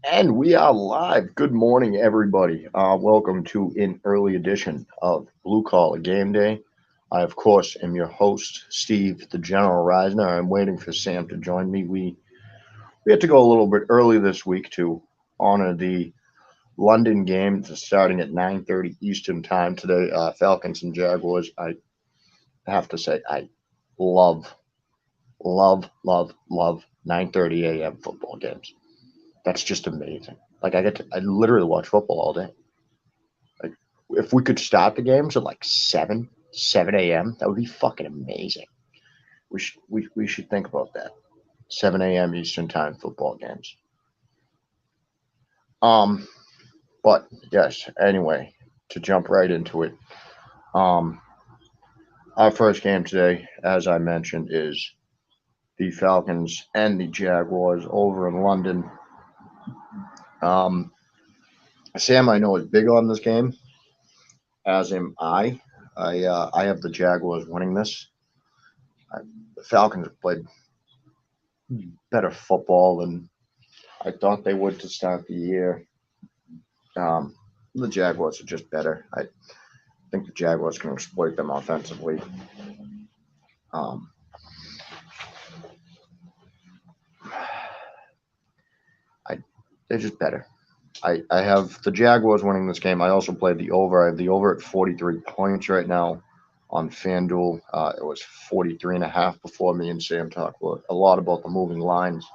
And we are live. Good morning, everybody. Welcome to an early edition of Blue Collar Game Day. I, of course, am your host, Steve, the General Reisner. I'm waiting for Sam to join me. We had to go a little bit early this week to honor the London game that's starting at 9:30 Eastern Time today. Falcons and Jaguars. I have to say, I love, love 9:30 a.m. football games. That's just amazing. Like I literally watch football all day. Like if we could start the games at like 7 a.m., that would be fucking amazing. We should think about that. 7 a.m. Eastern time football games. Um, but yes. Anyway, to jump right into it. Um, our first game today, as I mentioned, is the Falcons and the Jaguars over in London. Um, Sam, I know is big on this game, as am I. I have the Jaguars winning this. I, the Falcons have played better football than I thought they would to start the year. Um, the Jaguars are just better. I think the Jaguars can exploit them offensively. Um, I, they're just better. I have the Jaguars winning this game. I also played the over. I have the over at 43 points right now on FanDuel. It was 43 and a half before me and Sam talked a lot about the moving lines.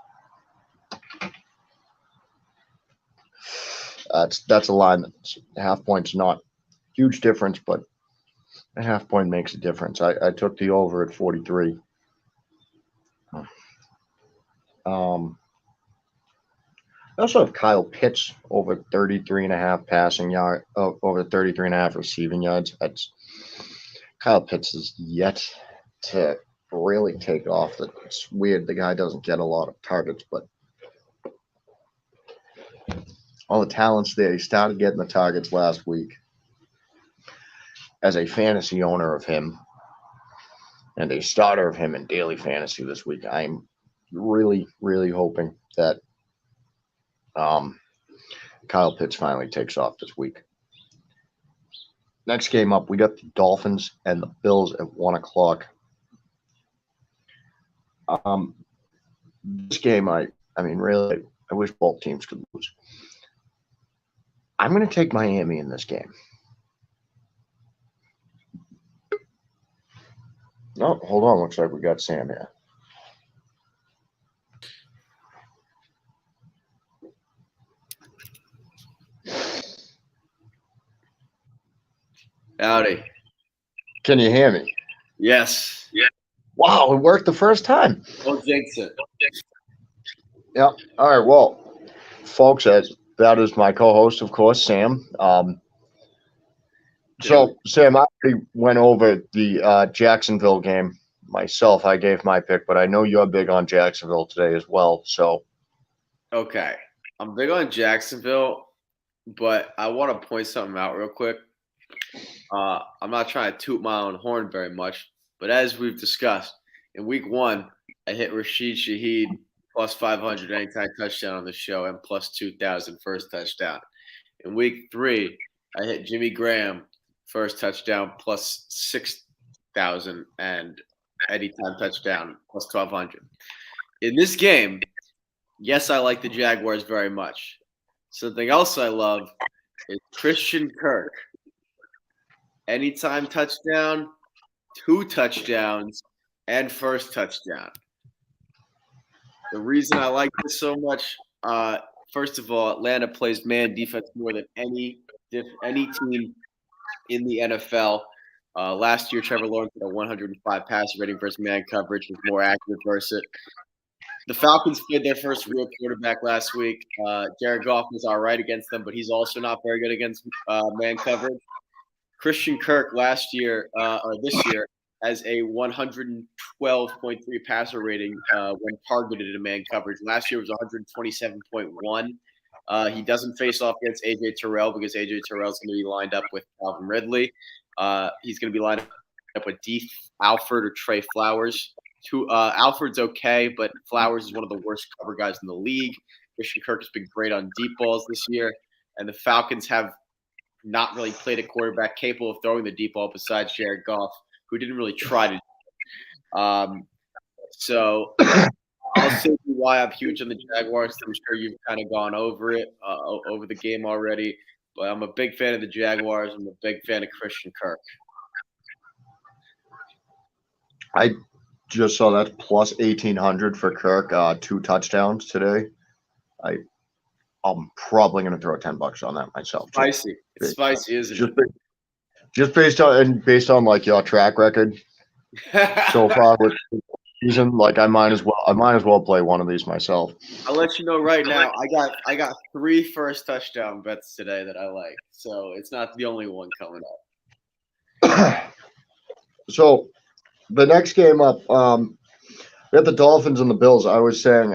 That's a line that's half points not huge difference, but a half point makes a difference. I took the over at 43. Um, I also have Kyle Pitts over 33 and a half passing yard, over 33 and a half receiving yards. That's Kyle Pitts is yet to really take off. It's weird. The guy doesn't get a lot of targets, but all the talent's there. He started getting the targets last week. As a fantasy owner of him and a starter of him in daily fantasy this week, I'm really hoping that um, Kyle Pitts finally takes off this week. Next game up, we got the Dolphins and the Bills at 1 o'clock. Um, this game, I mean, really, I wish both teams could lose. I'm going to take Miami in this game. No, hold on. Looks like we got Sam here. Howdy. Can you hear me? Yes. Yeah. Wow, it worked the first time. Don't jinx it. Yep. All right. Well, folks, that is my co-host, of course, Sam. So, Sam, I already went over the Jacksonville game myself. I gave my pick, but I know you're big on Jacksonville today as well. So, Okay. I'm big on Jacksonville, but I want to point something out real quick. I'm not trying to toot my own horn very much, but as we've discussed, in week one, I hit Rashid Shaheed plus 500 anytime touchdown on the show and plus 2,000 first touchdown. In week three, I hit Jimmy Graham first touchdown plus 6,000 and anytime touchdown plus 1,200. In this game, yes, I like the Jaguars very much. Something else I love is Christian Kirk. Anytime touchdown, 2 touchdowns, and first touchdown. The reason I like this so much, first of all, Atlanta plays man defense more than any team in the NFL. Last year, Trevor Lawrence had a 105 passer rating versus man coverage, was more accurate versus it. The Falcons played their first real quarterback last week. Jared Goff was all right against them, but he's also not very good against man coverage. Christian Kirk last year or this year has a 112.3 passer rating when targeted in man coverage. Last year was 127.1. He doesn't face off against AJ Terrell because AJ Terrell is going to be lined up with Calvin Ridley. He's going to be lined up with D. Alford or Trey Flowers. Alford's okay, but Flowers is one of the worst cover guys in the league. Christian Kirk has been great on deep balls this year, and the Falcons have not really played a quarterback capable of throwing the deep ball besides Jared Goff, who didn't really try to. So I'll say why I'm huge on the Jaguars. I'm sure you've kind of gone over it, over the game already. But I'm a big fan of the Jaguars. I'm a big fan of Christian Kirk. I just saw that plus 1,800 for Kirk, 2 touchdowns today. I'm probably going to throw $10 on that myself. Spicy. It's spicy, isn't it? Just based on like your track record so far with the season, like I might as well play one of these myself. I'll let you know right now. I got 3 first touchdown bets today that I like, so it's not the only one coming up. So the next game up, we have the Dolphins and the Bills. I was saying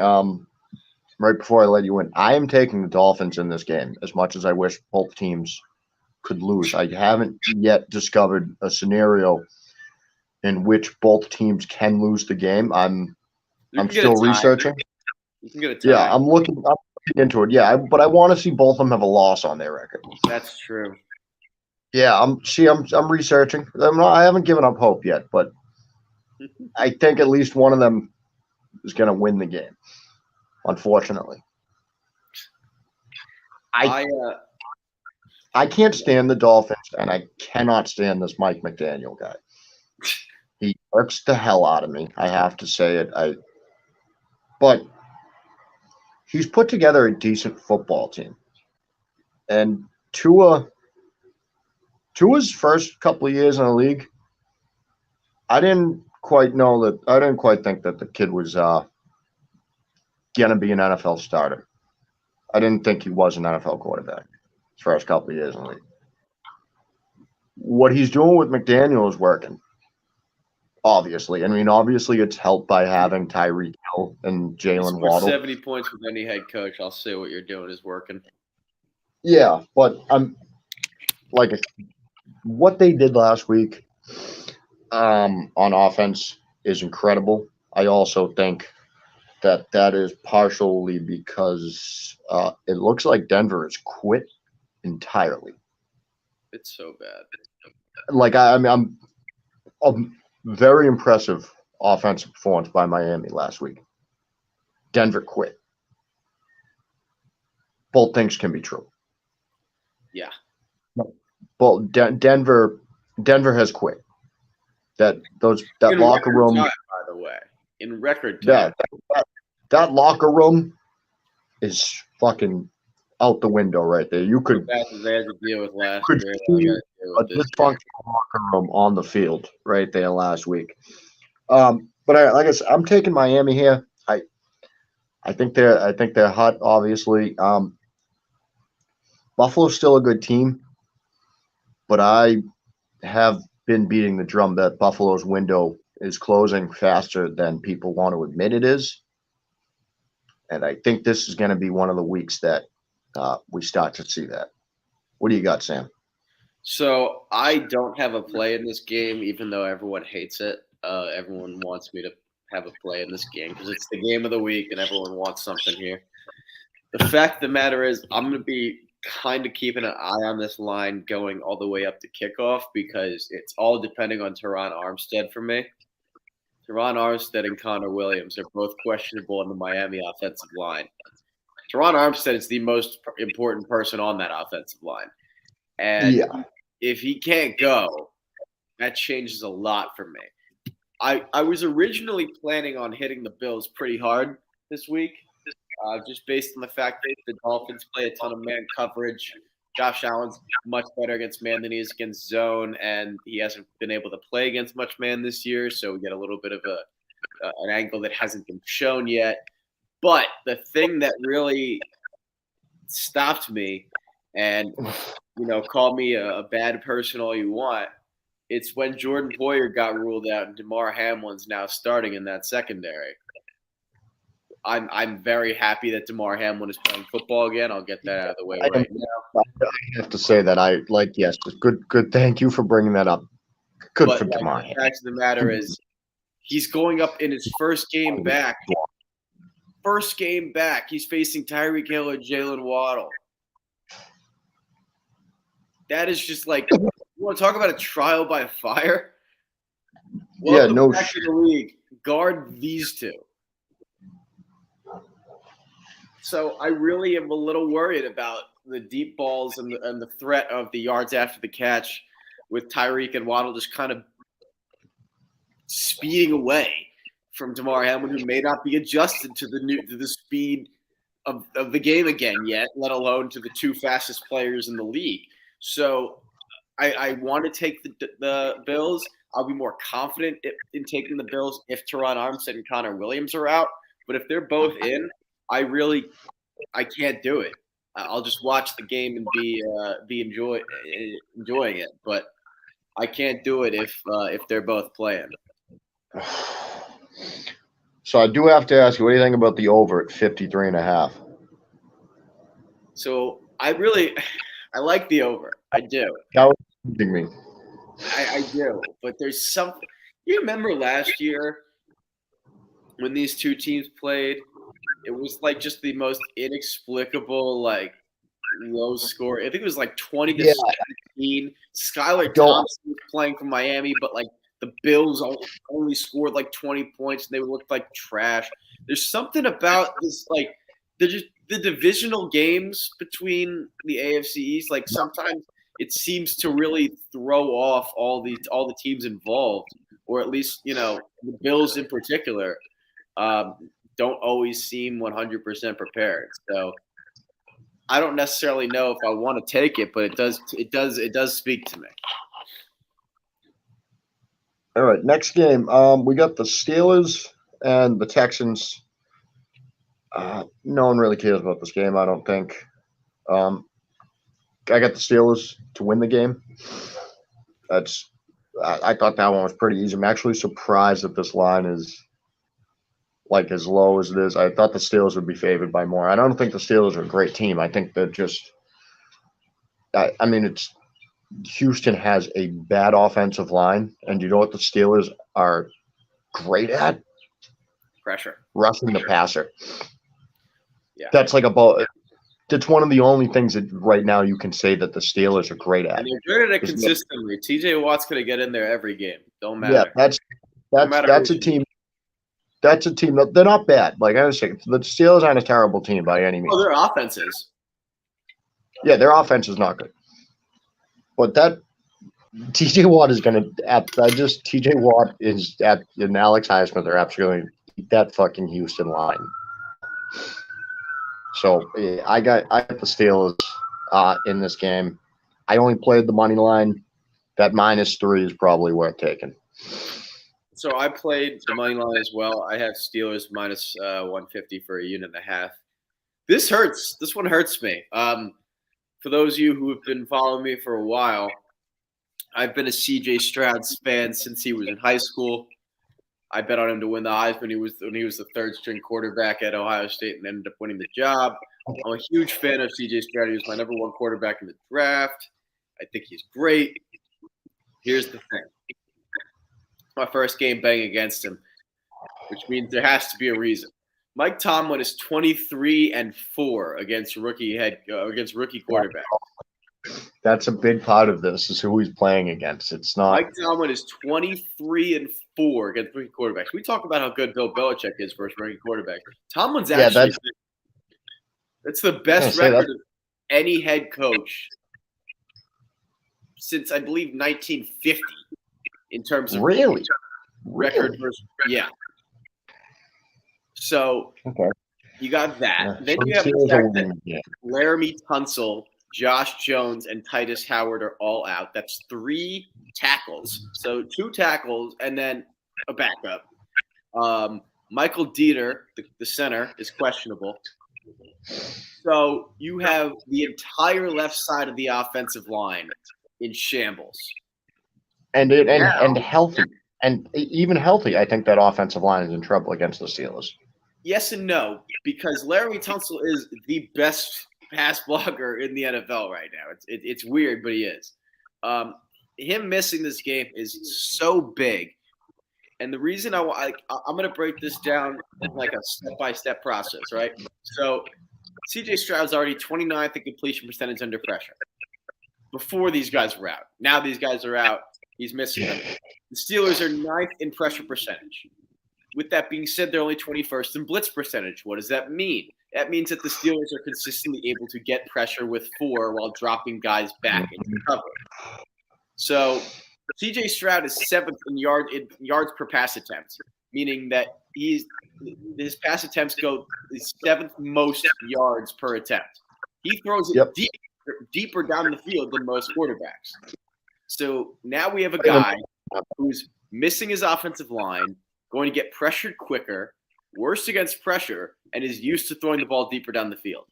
right before I let you in, I am taking the Dolphins in this game as much as I wish both teams could lose. I haven't yet discovered a scenario in which both teams can lose the game. I'm still researching. You can get a tie. Yeah, I'm looking into it. Yeah, but I want to see both of them have a loss on their record. That's true. Yeah, I'm researching. I haven't given up hope yet, but I think at least one of them is going to win the game. Unfortunately, I can't stand the Dolphins, and I cannot stand this Mike McDaniel guy. He irks the hell out of me. I have to say it. But he's put together a decent football team, and Tua's first couple of years in the league, I didn't quite think that the kid was going to be an NFL starter. I didn't think he was an NFL quarterback his first couple of years in the league. What he's doing with McDaniel is working. Obviously. I mean, obviously it's helped by having Tyreek Hill and Jalen Waddle. 70 points with any head coach. I'll say what you're doing is working. Yeah, but I'm like what they did last week on offense is incredible. I also think that is partially because it looks like Denver has quit entirely. It's so bad. Like I'm very impressive offensive performance by Miami last week. Denver quit. Both things can be true. Yeah. Well, Denver has quit. That locker room. Time, by the way, in record time. That locker room is fucking out the window right there. You could they had to deal with last year. See a dysfunctional locker room on the field right there last week. But like I said, I'm taking Miami here. I think they're hot. Obviously, Buffalo's still a good team, but I have been beating the drum that Buffalo's window is closing faster than people want to admit it is. And I think this is going to be one of the weeks that we start to see that. What do you got, Sam? So I don't have a play in this game, even though everyone hates it. Everyone wants me to have a play in this game because it's the game of the week and everyone wants something here. The fact of the matter is I'm going to be kind of keeping an eye on this line going all the way up to kickoff because it's all depending on Teron Armstead for me. Teron Armstead and Connor Williams are both questionable on the Miami offensive line. Teron Armstead is the most important person on that offensive line. And if he can't go, that changes a lot for me. I was originally planning on hitting the Bills pretty hard this week, just based on the fact that the Dolphins play a ton of man coverage. Josh Allen's much better against man than he is against zone, and he hasn't been able to play against much man this year, so we get a little bit of an angle that hasn't been shown yet. But the thing that really stopped me and, call me a bad person all you want, it's when Jordan Poyer got ruled out and Damar Hamlin's now starting in that secondary. I'm very happy that Damar Hamlin is playing football again. I'll get that out of the way right now. I have to say that yes, good. Thank you for bringing that up. Good for Damar. The fact of the matter is he's going up in his first game back First game back, he's facing Tyreek Hill and Jalen Waddle. That is just like, you want to talk about a trial by fire? Welcome back to the league. Guard these two. So I really am a little worried about the deep balls and the threat of the yards after the catch with Tyreek and Waddle just kind of speeding away from Damar Hamlin, who may not be adjusted to the speed of the game again yet, let alone to the two fastest players in the league. So I want to take the Bills. I'll be more confident in taking the Bills if Teron Armstead and Connor Williams are out. But if they're both in, I can't do it. I'll just watch the game and be enjoying it. But I can't do it if they're both playing. So I do have to ask you, what do you think about the over at 53.5? So I like the over. I do. That was tempting me. I do. But there's something. You remember last year when these two teams played? It was like just the most inexplicable, like low score. I think it was like 20-17. Skylar Thompson was playing for Miami, but like the Bills only scored like 20 points and they looked like trash. There's something about this, like the divisional games between the AFC East. Like sometimes it seems to really throw off all the teams involved, or at least the Bills in particular. Don't always seem 100% prepared. So I don't necessarily know if I want to take it, but it does speak to me. All right, next game. We got the Steelers and the Texans. No one really cares about this game, I don't think. I got the Steelers to win the game. I thought that one was pretty easy. I'm actually surprised that this line is like as low as it is. I thought the Steelers would be favored by more. I don't think the Steelers are a great team. I think they're just it's Houston has a bad offensive line, and you know what the Steelers are great at? Pressure. Rushing the passer. Yeah. That's one of the only things that right now you can say that the Steelers are great at. And they're good at it consistently. TJ Watt's going to get in there every game. Don't matter. Yeah, that's a team. That's a team that they're not bad. Like I was saying, the Steelers aren't a terrible team by any means. Oh, their offense is. Yeah, their offense is not good. But that TJ Watt is going to TJ Watt is at and Alex Highsmith are absolutely going to eat that fucking Houston line. So I got the Steelers in this game. I only played the money line. That -3 is probably worth taking. So I played the money line as well. I have Steelers -150 for 1.5. This hurts. This one hurts me. For those of you who have been following me for a while, I've been a CJ Stroud fan since he was in high school. I bet on him to win the Heisman when he was the third-string quarterback at Ohio State and ended up winning the job. I'm a huge fan of CJ Stroud. He was my number one quarterback in the draft. I think he's great. Here's the thing. My first game betting against him, which means there has to be a reason. Mike Tomlin is 23-4 against rookie quarterback. That's a big part of this is who he's playing against. It's not Mike Tomlin is 23-4 against rookie quarterbacks. We talk about how good Bill Belichick is versus rookie quarterback. Tomlin's actually that's the best record of any head coach since I believe 1950 in terms of record versus So you got that. Yeah. Then you have the fact that Laramie Tunsil, Josh Jones, and Titus Howard are all out. That's 3 tackles. So 2 tackles and then a backup. Michael Dieter, the center, is questionable. So you have the entire left side of the offensive line in shambles. And healthy. And even healthy, I think that offensive line is in trouble against the Steelers. Yes and no, because Laramie Tunsil is the best pass blocker in the NFL right now. It's weird, but he is. Him missing this game is so big. And the reason I'm going to break this down like a step-by-step process, right? So C.J. Stroud's already 29th in completion percentage under pressure before these guys were out. Now these guys are out. He's missing them. The Steelers are 9th in pressure percentage. With that being said, they're only 21st in blitz percentage. What does that mean? That means that the Steelers are consistently able to get pressure with 4 while dropping guys back into cover. So C.J. Stroud is 7th in yards per pass attempt, meaning that his pass attempts go the 7th most yards per attempt. He throws it deeper down the field than most quarterbacks. So now we have a guy who's missing his offensive line, going to get pressured quicker, worse against pressure, and is used to throwing the ball deeper down the field.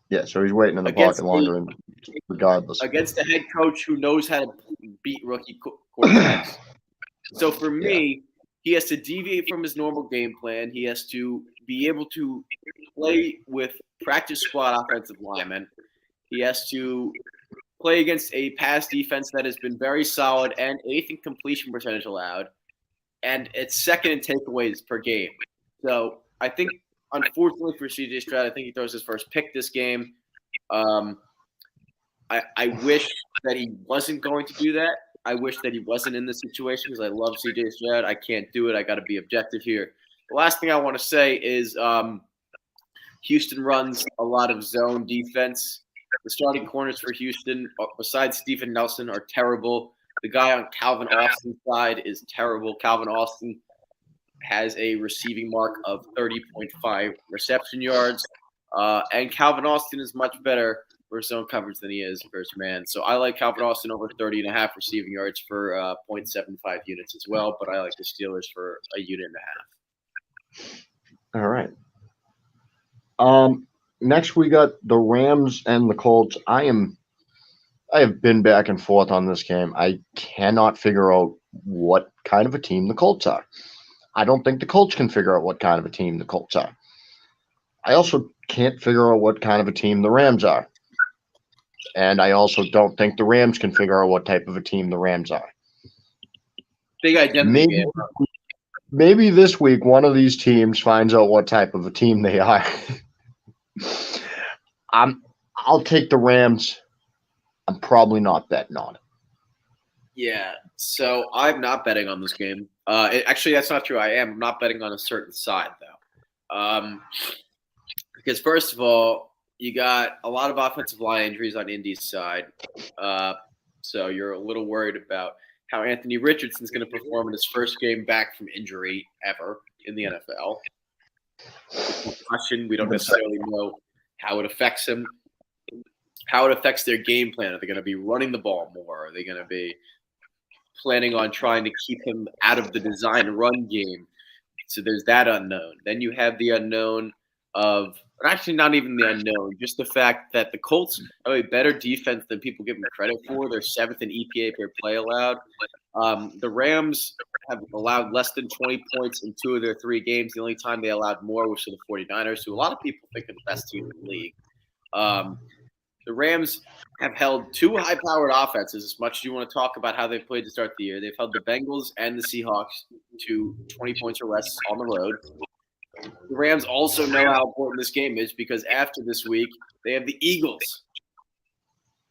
Yeah, so he's waiting in the pocket longer, regardless. Against a head coach who knows how to beat rookie quarterbacks. So for me, he has to deviate from his normal game plan. He has to be able to play with practice squad offensive linemen. He has to play against a pass defense that has been very solid and 8th in completion percentage allowed. And it's 2nd in takeaways per game. So I think, unfortunately for C.J. Stroud, I think he throws his first pick this game. I wish that he wasn't going to do that. I wish that he wasn't in this situation because I love C.J. Stroud. I can't do it. I got to be objective here. The last thing I want to say is Houston runs a lot of zone defense. The starting corners for Houston, besides Steven Nelson, are terrible. The guy on Calvin Austin's side is terrible. Calvin Austin has a receiving mark of 30.5 reception yards. And Calvin Austin is much better for zone coverage than he is versus man. So I like Calvin Austin over 30.5 receiving yards for 0.75 units as well. But I like the Steelers for 1.5 units. All right. Next we got the Rams and the Colts. I have been back and forth on this game. I cannot figure out what kind of a team the Colts are. I don't think the Colts can figure out what kind of a team the Colts are. I also can't figure out what kind of a team the Rams are. And I also don't think the Rams can figure out what type of a team the Rams are. Big identity game. Maybe this week one of these teams finds out what type of a team they are. I'll take the Rams. I'm probably not betting on it. Yeah, so I'm not betting on this game. Actually, that's not true. I am. I'm not betting on a certain side, though. Because, first of all, you got a lot of offensive line injuries on Indy's side. So you're a little worried about how Anthony Richardson's going to perform in his first game back from injury ever in the NFL. Question, we don't necessarily know how it affects him, how it affects their game plan. Are they going to be running the ball more? Are they going to be planning on trying to keep him out of the design run game? So there's that unknown. Then you have the unknown of – actually not even the unknown, just the fact that the Colts have a better defense than people give them credit for. They're 7th in EPA per play allowed. The Rams have allowed less than 20 points in 2 of their 3 games. The only time they allowed more was to the 49ers, who a lot of people think are the best team in the league. The Rams have held 2 high-powered offenses, as much as you want to talk about how they played to start the year. They've held the Bengals and the Seahawks to 20 points or less on the road. The Rams also know how important this game is because after this week, they have the Eagles.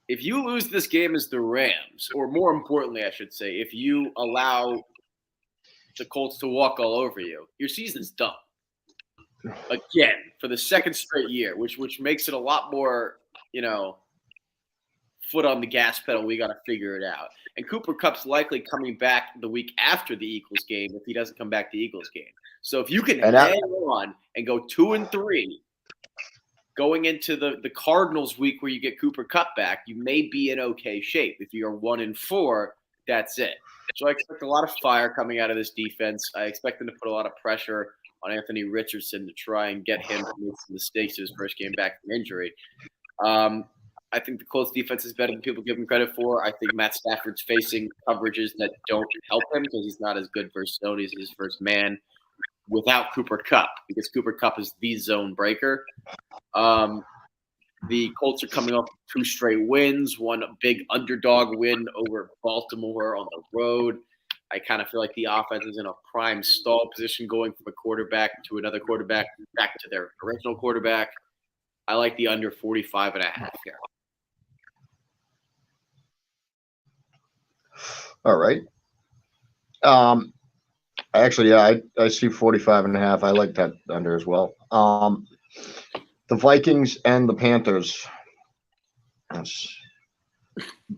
If you lose this game as the Rams, or more importantly, I should say, if you allow the Colts to walk all over you, your season's done. Again, for the 2nd straight year, which makes it a lot more, foot on the gas pedal. We got to figure it out. And Cooper Kupp's likely coming back the week after the Eagles game if he doesn't come back to the Eagles game. So if you can hang on and go 2-3 going into the Cardinals week where you get Cooper Kupp back, you may be in okay shape. If you're 1-4, that's it. So I expect a lot of fire coming out of this defense. I expect them to put a lot of pressure on Anthony Richardson to try and get him to make some mistakes to his first game back from injury. I think the Colts defense is better than people give him credit for. I think Matt Stafford's facing coverages that don't help him because he's not as good versus zone. He's his first man without Cooper Kupp because Cooper Kupp is the zone breaker. The Colts are coming off 2 straight wins, one big underdog win over Baltimore on the road. I kind of feel like the offense is in a prime stall position going from a quarterback to another quarterback, back to their original quarterback. I like the under 45.5 here. All right. Actually, yeah, I see 45.5. I like that under as well. The Vikings and the Panthers. Yes.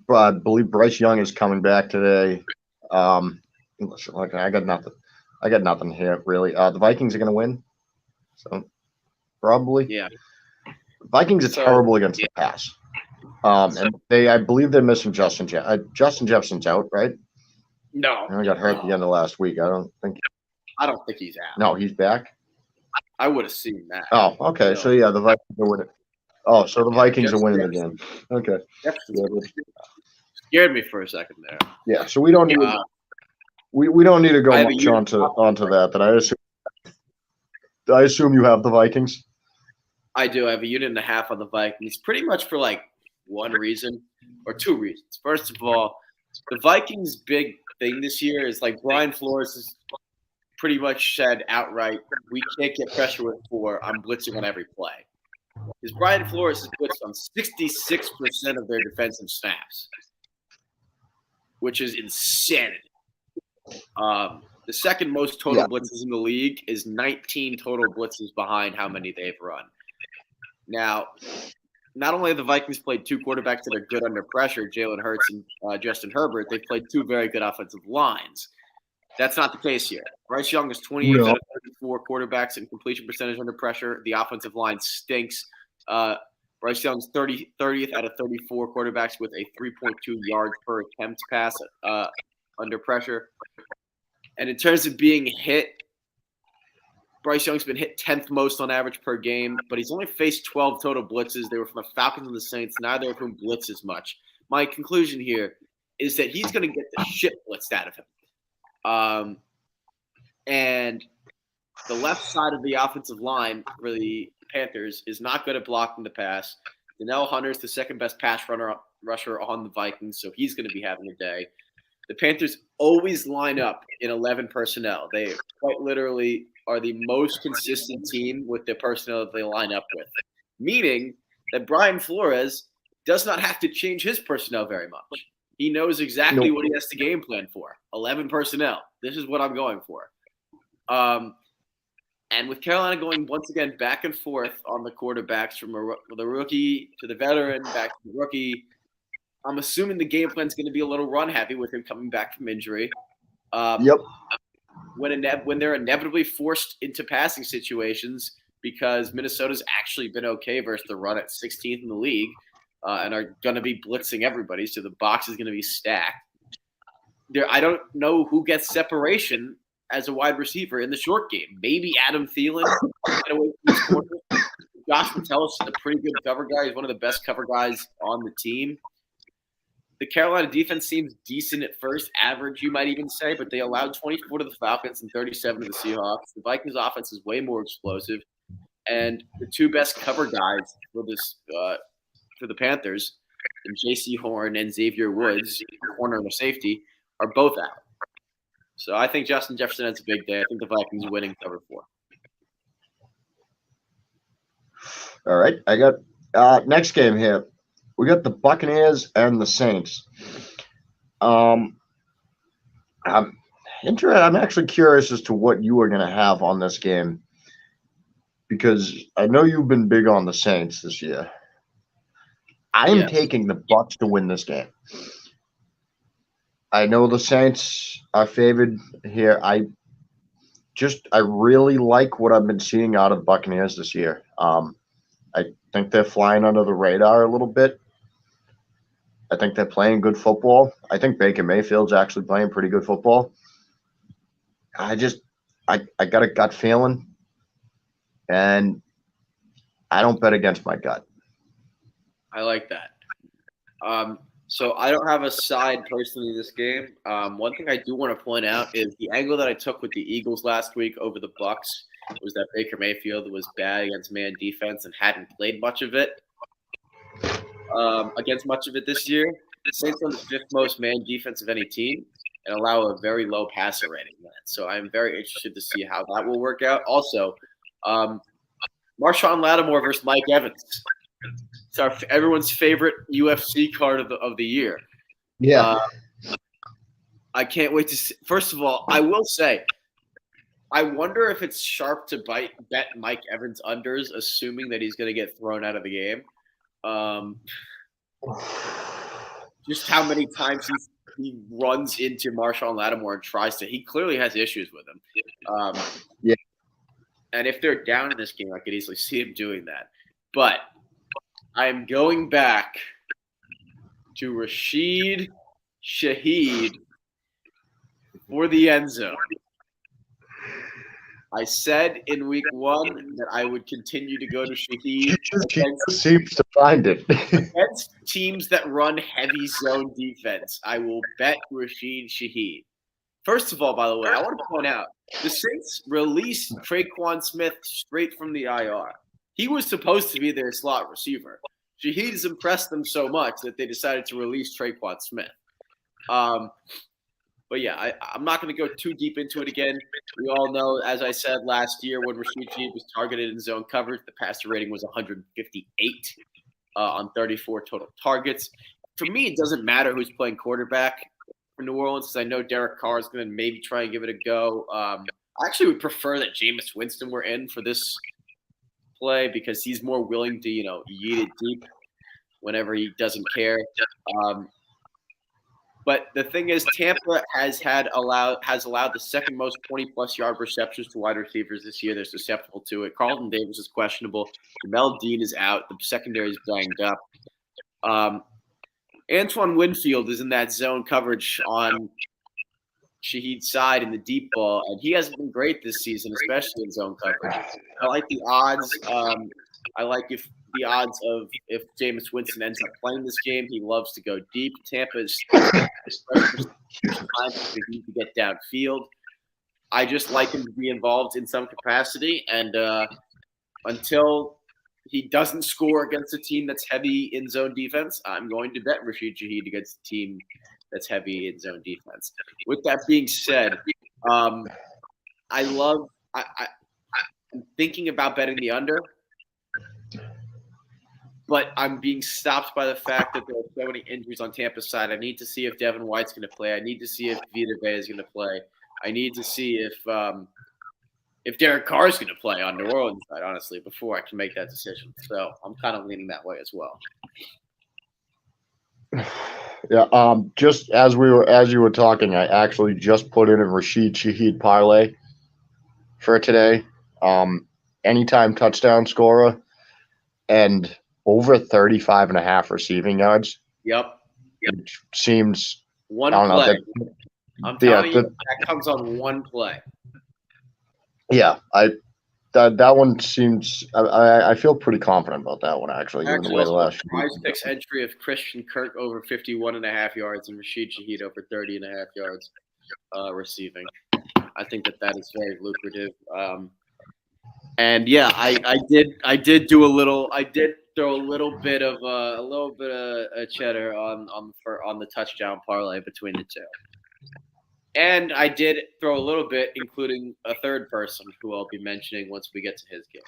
I believe Bryce Young is coming back today. Listen, like, I got nothing. I got nothing here really. The Vikings are going to win, so probably. Yeah. Vikings are terrible against the pass. And I believe they're missing Justin Jefferson's out, right? No. He got hurt at the end of last week. I don't think he's out. No, he's back. I would assume that. Oh, okay. So yeah, the Vikings are winning. Oh, so the Vikings are winning the game. Okay. Scared me for a second there. Yeah. So we don't need we don't need to go much onto that. I assume you have the Vikings. I do. I have a unit and a half on the Vikings, pretty much for like one reason or two reasons. First of all, the Vikings' big thing this year is like Brian Flores has pretty much said outright, we can't get pressure with 4. I'm blitzing on every play. Because Brian Flores has blitzed on 66% of their defensive snaps, which is insanity. The second most total blitzes in the league is 19 total blitzes behind how many they've run. Now, not only have the Vikings played 2 quarterbacks that are good under pressure, Jalen Hurts and Justin Herbert, they've played 2 very good offensive lines. That's not the case here. Bryce Young is 28 out of 34 quarterbacks in completion percentage under pressure. The offensive line stinks. Bryce Young's 30th out of 34 quarterbacks with a 3.2 yards per attempt pass under pressure. And in terms of being hit, Bryce Young's been hit 10th most on average per game, but he's only faced 12 total blitzes. They were from the Falcons and the Saints, neither of whom blitz as much. My conclusion here is that he's going to get the shit blitzed out of him. And the left side of the offensive line for the Panthers is not good at blocking the pass. Danielle Hunter's the second best pass rusher on the Vikings, so he's going to be having a day. The Panthers always line up in 11 personnel. They quite literally are the most consistent team with the personnel that they line up with, meaning that Brian Flores does not have to change his personnel very much. He knows exactly what he has to game plan for. 11 personnel. This is what I'm going for. And with Carolina going once again back and forth on the quarterbacks from the rookie to the veteran, back to the rookie, I'm assuming the game plan is going to be a little run heavy with him coming back from injury. Yep. When they're inevitably forced into passing situations because Minnesota's actually been okay versus the run at 16th in the league and are going to be blitzing everybody, so the box is going to be stacked. I don't know who gets separation as a wide receiver in the short game. Maybe Adam Thielen get away from his corner. Josh Metellus is a pretty good cover guy. He's one of the best cover guys on the team. The Carolina defense seems decent at first, average, you might even say, but they allowed 24 to the Falcons and 37 to the Seahawks. The Vikings offense is way more explosive. And the 2 best cover guys for the Panthers, J.C. Horn and Xavier Woods, corner and a safety, are both out. So I think Justin Jefferson has a big day. I think the Vikings are winning cover 4. All right. I got next game here. We got the Buccaneers and the Saints. I'm interested. I'm actually curious as to what you are going to have on this game because I know you've been big on the Saints this year. I am taking the Bucs to win this game. I know the Saints are favored here. I really like what I've been seeing out of the Buccaneers this year. I think they're flying under the radar a little bit. I think they're playing good football. I think Baker Mayfield's actually playing pretty good football. I got a gut feeling, and I don't bet against my gut. I like that. So I don't have a side personally in this game. One thing I do want to point out is the angle that I took with the Eagles last week over the Bucs was that Baker Mayfield was bad against man defense and hadn't played much of it against much of it this year. The Saints are the 5th most man defense of any team, and allow a very low passer rating. So I'm very interested to see how that will work out. Also, Marshawn Lattimore versus Mike Evans. It's everyone's favorite UFC card of the year. Yeah. I can't wait to see. First of all, I will say, I wonder if it's sharp to bet Mike Evans unders, assuming that he's going to get thrown out of the game. Just how many times he runs into Marshawn Lattimore and tries to. He clearly has issues with him. Yeah. And if they're down in this game, I could easily see him doing that. But I'm going back to Rashid Shaheed for the end zone. I said in week 1 that I would continue to go to Shaheed. He just seems to find it. Against teams that run heavy zone defense, I will bet Rashid Shaheed. First of all, by the way, I want to point out, the Saints released Traquan Smith straight from the IR. He was supposed to be their slot receiver. Shaheed has impressed them so much that they decided to release Traquan Smith. But yeah, I'm not going to go too deep into it again. We all know, as I said last year, when Rashid Shaheed was targeted in zone coverage, the passer rating was 158 on 34 total targets. For me, it doesn't matter who's playing quarterback for New Orleans, because I know Derek Carr is going to maybe try and give it a go. I actually would prefer that Jameis Winston were in for this play because he's more willing to, yeet it deep whenever he doesn't care. But the thing is, Tampa has allowed the second most 20-plus yard receptions to wide receivers this year. They're susceptible to it. Carlton Davis is questionable. Jamel Dean is out. The secondary is banged up. Antoine Winfield is in that zone coverage on Shaheed's side in the deep ball, and he hasn't been great this season, especially in zone coverage. I like the odds. I like the odds of if Jameis Winston ends up playing this game. He loves to go deep. Tampa's time to get downfield. I just like him to be involved in some capacity, and until he doesn't score against a team that's heavy in zone defense, I'm going to bet Rashid Shaheed against a team that's heavy in zone defense. With that being said, I'm thinking about betting the under, but I'm being stopped by the fact that there are so many injuries on Tampa's side. I need to see if Devin White's going to play. I need to see if Vita Vea is going to play. I need to see if Derek Carr is going to play on New Orleans side, honestly, before I can make that decision. So I'm kind of leaning that way as well. Yeah. Just as you were talking, I actually just put in a Rashid Shaheed parlay for today. Anytime touchdown scorer and over 35.5 receiving yards. Yep. Which seems one I don't play. know. I'm telling you, that comes on one play. Yeah, that one seems. I feel pretty confident about that one actually. Given the way the last Prize Picks entry of Christian Kirk over 51.5 yards and Rashid Shaheed over 30.5 yards receiving. I think that is very lucrative. And yeah, I did do a little. I did throw a little bit of cheddar on the touchdown parlay between the two. And I did throw a little bit, including a third person who I'll be mentioning once we get to his game.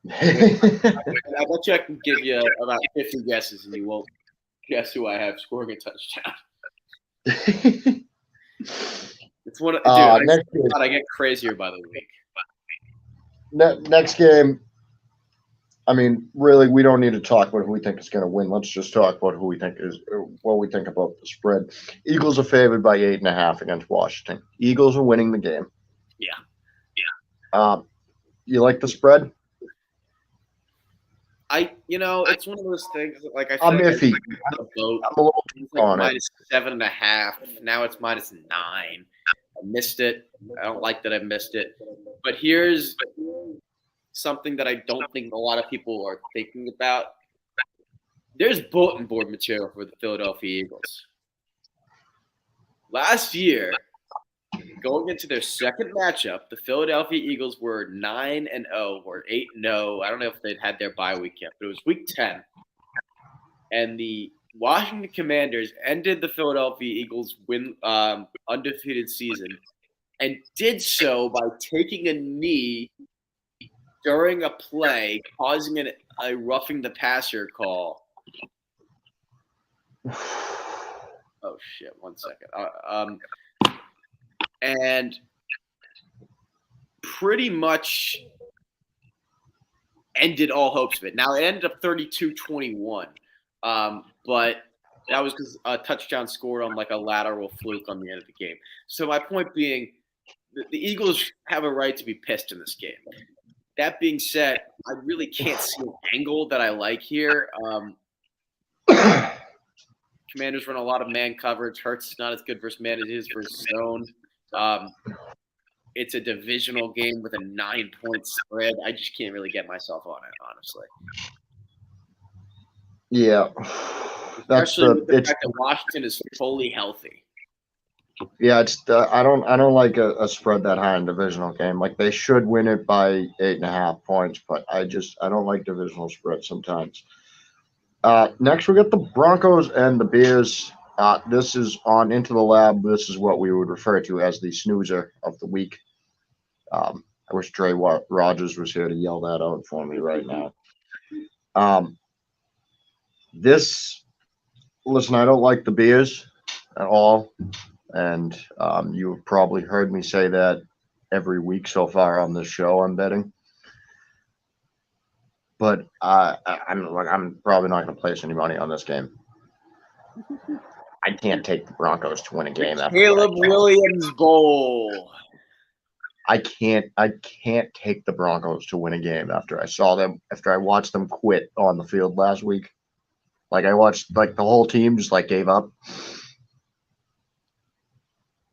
I bet you I can give you about 50 guesses, and you won't guess who I have scoring a touchdown. It's one. Dude, I get crazier by the week. Next game. I mean, really, we don't need to talk about who we think is going to win. Let's just talk about what we think about the spread. Eagles are favored by 8.5 against Washington. Eagles are winning the game. Yeah. You like the spread? It's one of those things. Like I'm iffy. I'm a little on it. -7.5. Now it's -9. I missed it. I don't like that I missed it. But here's something that I don't think a lot of people are thinking about. There's bulletin board material for the Philadelphia Eagles. Last year, going into their second matchup, the Philadelphia Eagles were 9-0 or 8-0. I don't know if they'd had their bye week yet, but it was week 10. And the Washington Commanders ended the Philadelphia Eagles win undefeated season and did so by taking a knee during a play, causing a roughing the passer call. Oh shit! 1 second. And pretty much ended all hopes of it. Now it ended up 32-21, but that was because a touchdown scored on like a lateral fluke on the end of the game. So my point being, the Eagles have a right to be pissed in this game. That being said, I really can't see an angle that I like here. Commanders run a lot of man coverage. Hurts is not as good versus man as it is versus zone. It's a divisional game with a 9-point spread. I just can't really get myself on it, honestly. Yeah, Especially with the fact that Washington is fully healthy. Yeah, I don't like a spread that high in divisional game. Like they should win it by 8.5 points, but I don't like divisional spreads sometimes. Next we got the Broncos and the Bears. This is on Into the Lab. This is what we would refer to as the snoozer of the week. I wish Trey Rogers was here to yell that out for me right now. Listen, I don't like the Bears at all. And you've probably heard me say that every week so far on this show, I'm betting. But I'm probably not going to place any money on this game. I can't take the Broncos to win a game. Caleb Williams Bowl. I can't take the Broncos to win a game after I watched them quit on the field last week. Like I watched the whole team just gave up.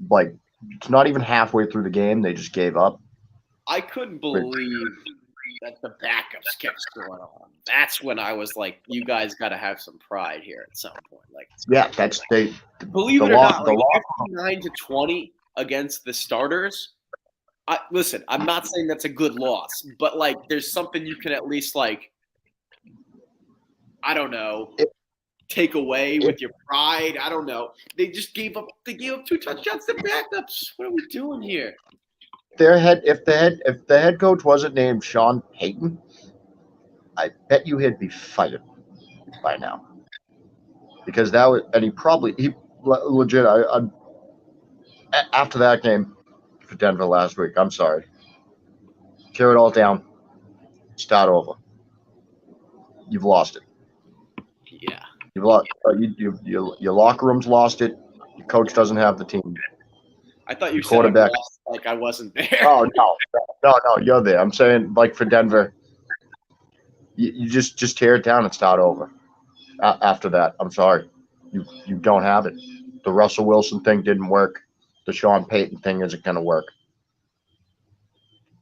Like it's not even halfway through the game, they just gave up. I couldn't believe that the backups kept scoring on. That's when I was like, you guys got to have some pride here at some point. Believe it or not, 59-20 against the starters. Listen, I'm not saying that's a good loss, but there's something you can at least I don't know. Take away with your pride. I don't know. They just gave up 2 touchdowns to backups. What are we doing here? If the head coach wasn't named Sean Payton, I bet you he'd be fired by now. Because that was, and he legit. After that game for Denver last week, I'm sorry. Tear it all down. Start over. You've lost it. Yeah. You've lost. Your locker room's lost it. Your coach doesn't have the team. I thought you said I lost, I wasn't there. Oh no, you're there. I'm saying for Denver, you just tear it down and start over. After that, I'm sorry, you don't have it. The Russell Wilson thing didn't work. The Sean Payton thing isn't going to work.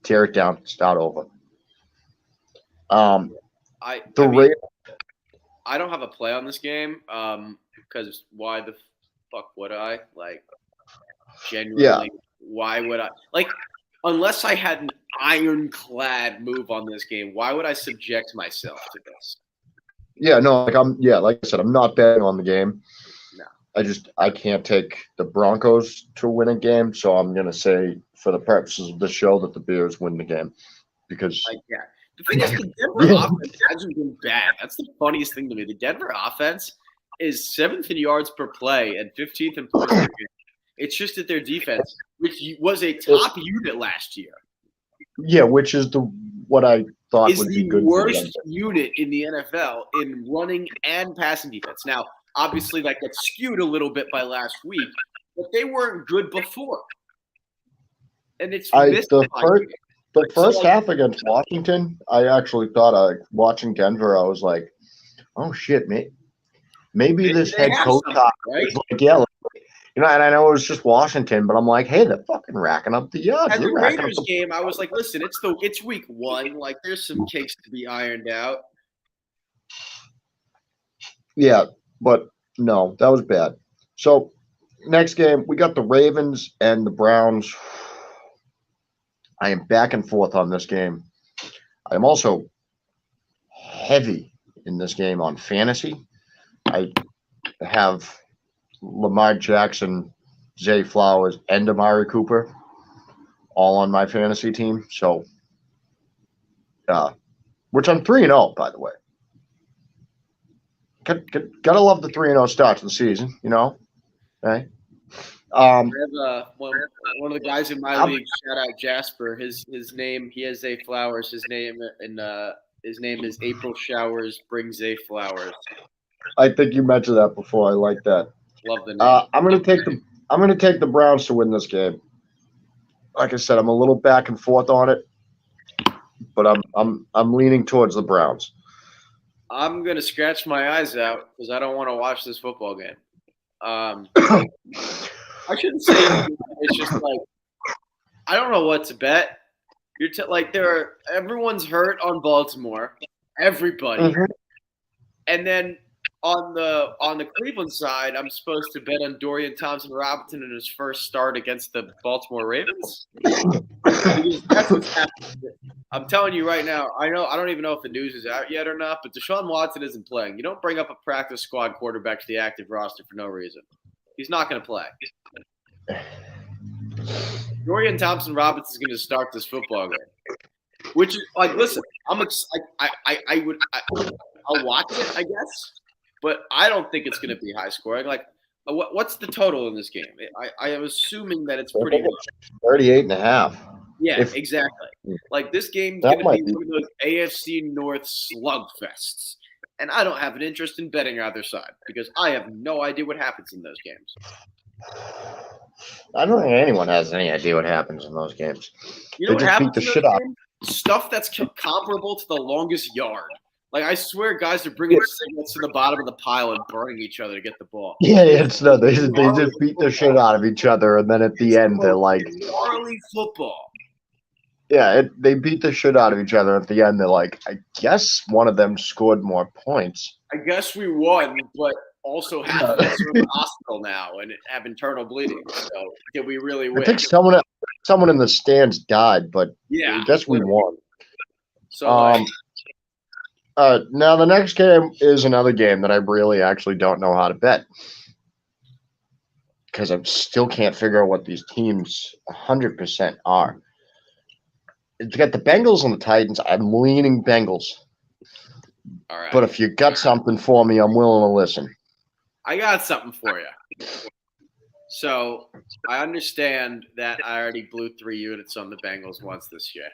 Tear it down, start over. I don't have a play on this game because why the fuck would I? Genuinely, why would I? Unless I had an ironclad move on this game, why would I subject myself to this? Yeah, no, like I said, I'm not betting on the game. No. I can't take the Broncos to win a game, so I'm going to say for the purposes of the show that the Bears win the game because The thing is, the Denver offense hasn't been bad. That's the funniest thing to me. The Denver offense is 7th in yards per play and 15th in points per game. It's just that their defense, which was a top unit last year. Yeah, which is what I thought would be good. Is the worst unit in the NFL in running and passing defense. Now, obviously, that gets skewed a little bit by last week, but they weren't good before. And it's the first half against Washington, I actually thought, watching Denver, I was like, oh, shit, maybe this head coach right? And I know it was just Washington, but I'm like, hey, they're fucking racking up the yards. At the Raiders game, I was like, listen, it's week 1. There's some cakes to be ironed out. Yeah, but no, that was bad. So, next game, we got the Ravens and the Browns. I am back and forth on this game. I am also heavy in this game on fantasy. have Lamar Jackson, Zay Flowers, and Amari Cooper all on my fantasy team. So, which I'm 3-0, by the way. Gotta love the 3-0 start to the season, Okay. I have one of the guys in my league. Shout out Jasper. His name. He has Zay Flowers. His name is April Showers. Bring Zay Flowers. I think you mentioned that before. I like that. Love the name. I'm gonna take the Browns to win this game. Like I said, I'm a little back and forth on it, but I'm leaning towards the Browns. I'm gonna scratch my eyes out because I don't want to watch this football game. I shouldn't say it's just like I don't know what to bet. You're everyone's hurt on Baltimore, everybody, and then on the Cleveland side, I'm supposed to bet on Dorian Thompson-Robinson in his first start against the Baltimore Ravens. That's what's happening. I'm telling you right now. I don't even know if the news is out yet or not, but Deshaun Watson isn't playing. You don't bring up a practice squad quarterback to the active roster for no reason. He's not going to play. Dorian Thompson-Robinson is going to start this football game, which is like, listen, I'll watch it, I guess, but I don't think it's going to be high scoring. Like, what's the total in this game? I am assuming that it's pretty low. 38.5. Yeah, exactly. Like, this game's going to be one of those AFC North slugfests. And I don't have an interest in betting either side because I have no idea what happens in those games. I don't think anyone has any idea what happens in those games. You know what happens in those games? Stuff that's comparable to the longest yard. Like, I swear guys are bringing cigarettes to the bottom of the pile and burning each other to get the ball. Yeah, they just beat the shit out of each other, and then at the end they're like gnarly football. Yeah, they beat the shit out of each other. At the end, they're like, I guess one of them scored more points. I guess we won, but also half of us are in the hospital now and have internal bleeding. So did we really win? I think someone in the stands died, but yeah, I guess we won. So now the next game is another game that I really actually don't know how to bet because I still can't figure out what these teams 100% are. It's got the Bengals and the Titans. I'm leaning Bengals. All right. But if you got something for me, I'm willing to listen. I got something for you. So I understand that I already blew 3 units on the Bengals once this year.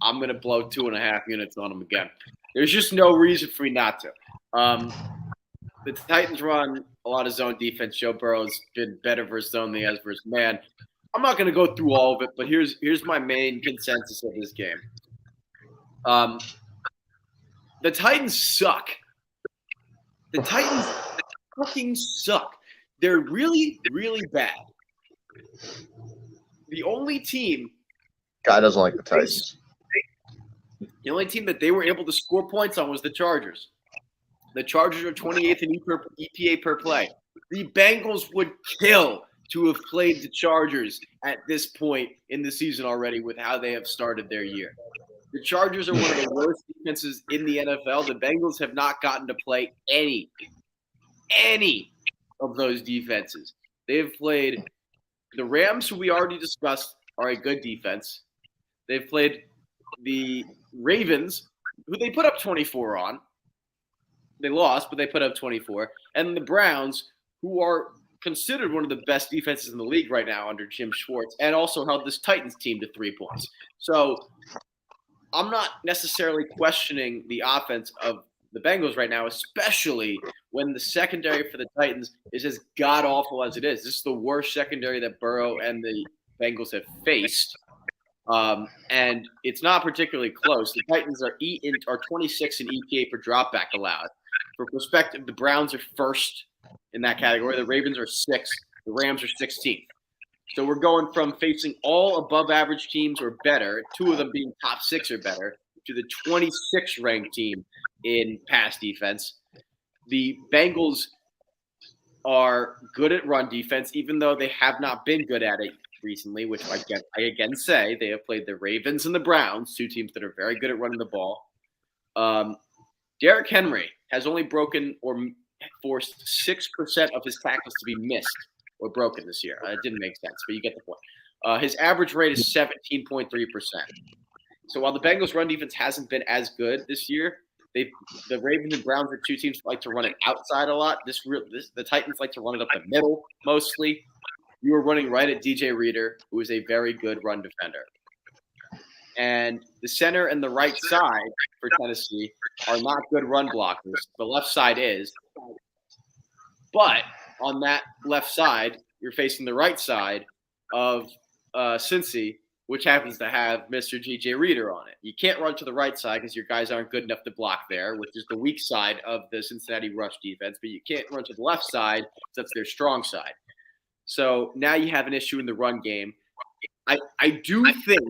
I'm going to blow 2.5 units on them again. There's just no reason for me not to. The Titans run a lot of zone defense. Joe Burrow's been better versus zone than he has versus man. I'm not going to go through all of it, but here's my main consensus of this game. The Titans suck. The Titans fucking suck. They're really, really bad. The only team – Guy doesn't like the Titans. The only team that they were able to score points on was the Chargers. The Chargers are 28th in EPA per play. The Bengals would kill to have played the Chargers at this point in the season already with how they have started their year. The Chargers are one of the worst defenses in the NFL. The Bengals have not gotten to play any of those defenses. They've played the Rams, who we already discussed, are a good defense. They've played the Ravens, who they put up 24 on. They lost, but they put up 24. And the Browns, who are considered one of the best defenses in the league right now under Jim Schwartz, and also held this Titans team to 3 points. So I'm not necessarily questioning the offense of the Bengals right now, especially when the secondary for the Titans is as god-awful as it is. This is the worst secondary that Burrow and the Bengals have faced. And it's not particularly close. The Titans are 26 in EPA per dropback allowed. For perspective, the Browns are first in that category. The Ravens are 6th. The Rams are 16th. So we're going from facing all above-average teams or better, 2 of them being top 6 or better, to the 26th ranked team in pass defense. The Bengals are good at run defense, even though they have not been good at it recently, which I again say they have played the Ravens and the Browns, 2 teams that are very good at running the ball. Derrick Henry has only broken or forced 6% of his tackles to be missed or broken this year. It didn't make sense, but you get the point. His average rate is 17.3%. So while the Bengals' run defense hasn't been as good this year, the Ravens and Browns are two teams that like to run it outside a lot. The Titans like to run it up the middle mostly. You were running right at DJ Reader, who is a very good run defender. And the center and the right side for Tennessee are not good run blockers. The left side is. But on that left side, you're facing the right side of Cincy, which happens to have Mr. DJ Reader on it. You can't run to the right side because your guys aren't good enough to block there, which is the weak side of the Cincinnati rush defense. But you can't run to the left side because that's their strong side. So now you have an issue in the run game. I do think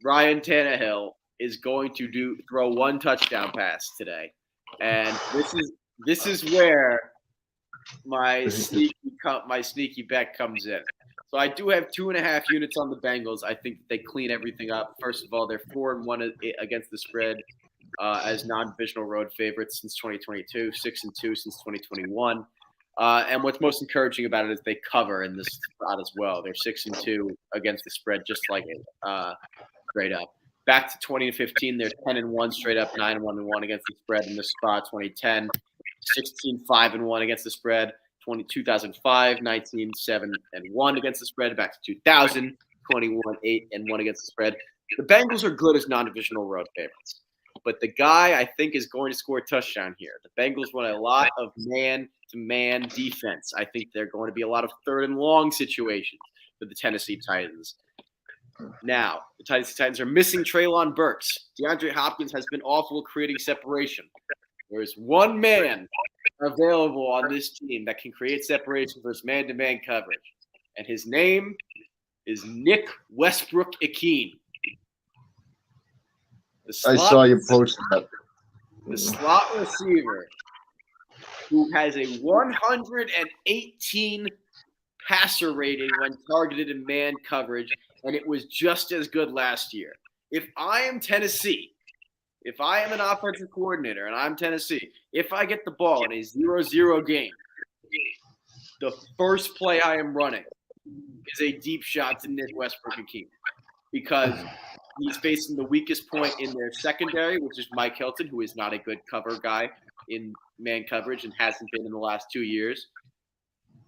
Ryan Tannehill is going to throw one touchdown pass today. And this is where my sneaky bet comes in. So I do have 2.5 units on the Bengals. I think they clean everything up. First of all, they're 4-1 against the spread as non-divisional road favorites since 2022, 6-2 since 2021. And what's most encouraging about it is they cover in this spot as well. They're 6-2 against the spread, just like it, straight up. Back to 2015, they're 10-1 straight up, 9-1 against the spread in this spot. 2010, 16-5-1 against the spread. 2005, 19-7-1 against the spread. Back to 2000, 21-8-1 against the spread. The Bengals are good as non-divisional road favorites. But the guy I think is going to score a touchdown here. The Bengals run a lot of man-to-man defense. I think they're going to be a lot of third and long situations for the Tennessee Titans. Now, the Titans are missing Treylon Burks. DeAndre Hopkins has been awful at creating separation. There is one man available on this team that can create separation versus man-to-man coverage. And his name is Nick Westbrook-Ikhine. I saw you post that. The slot receiver who has a 118 passer rating when targeted in man coverage, and it was just as good last year. If I am Tennessee, if I am an offensive coordinator and I'm Tennessee, if I get the ball in a 0-0 game, the first play I am running is a deep shot to Nick Westbrook-Ikhine because he's facing the weakest point in their secondary, which is Mike Hilton, who is not a good cover guy in man coverage and hasn't been in the last 2 years.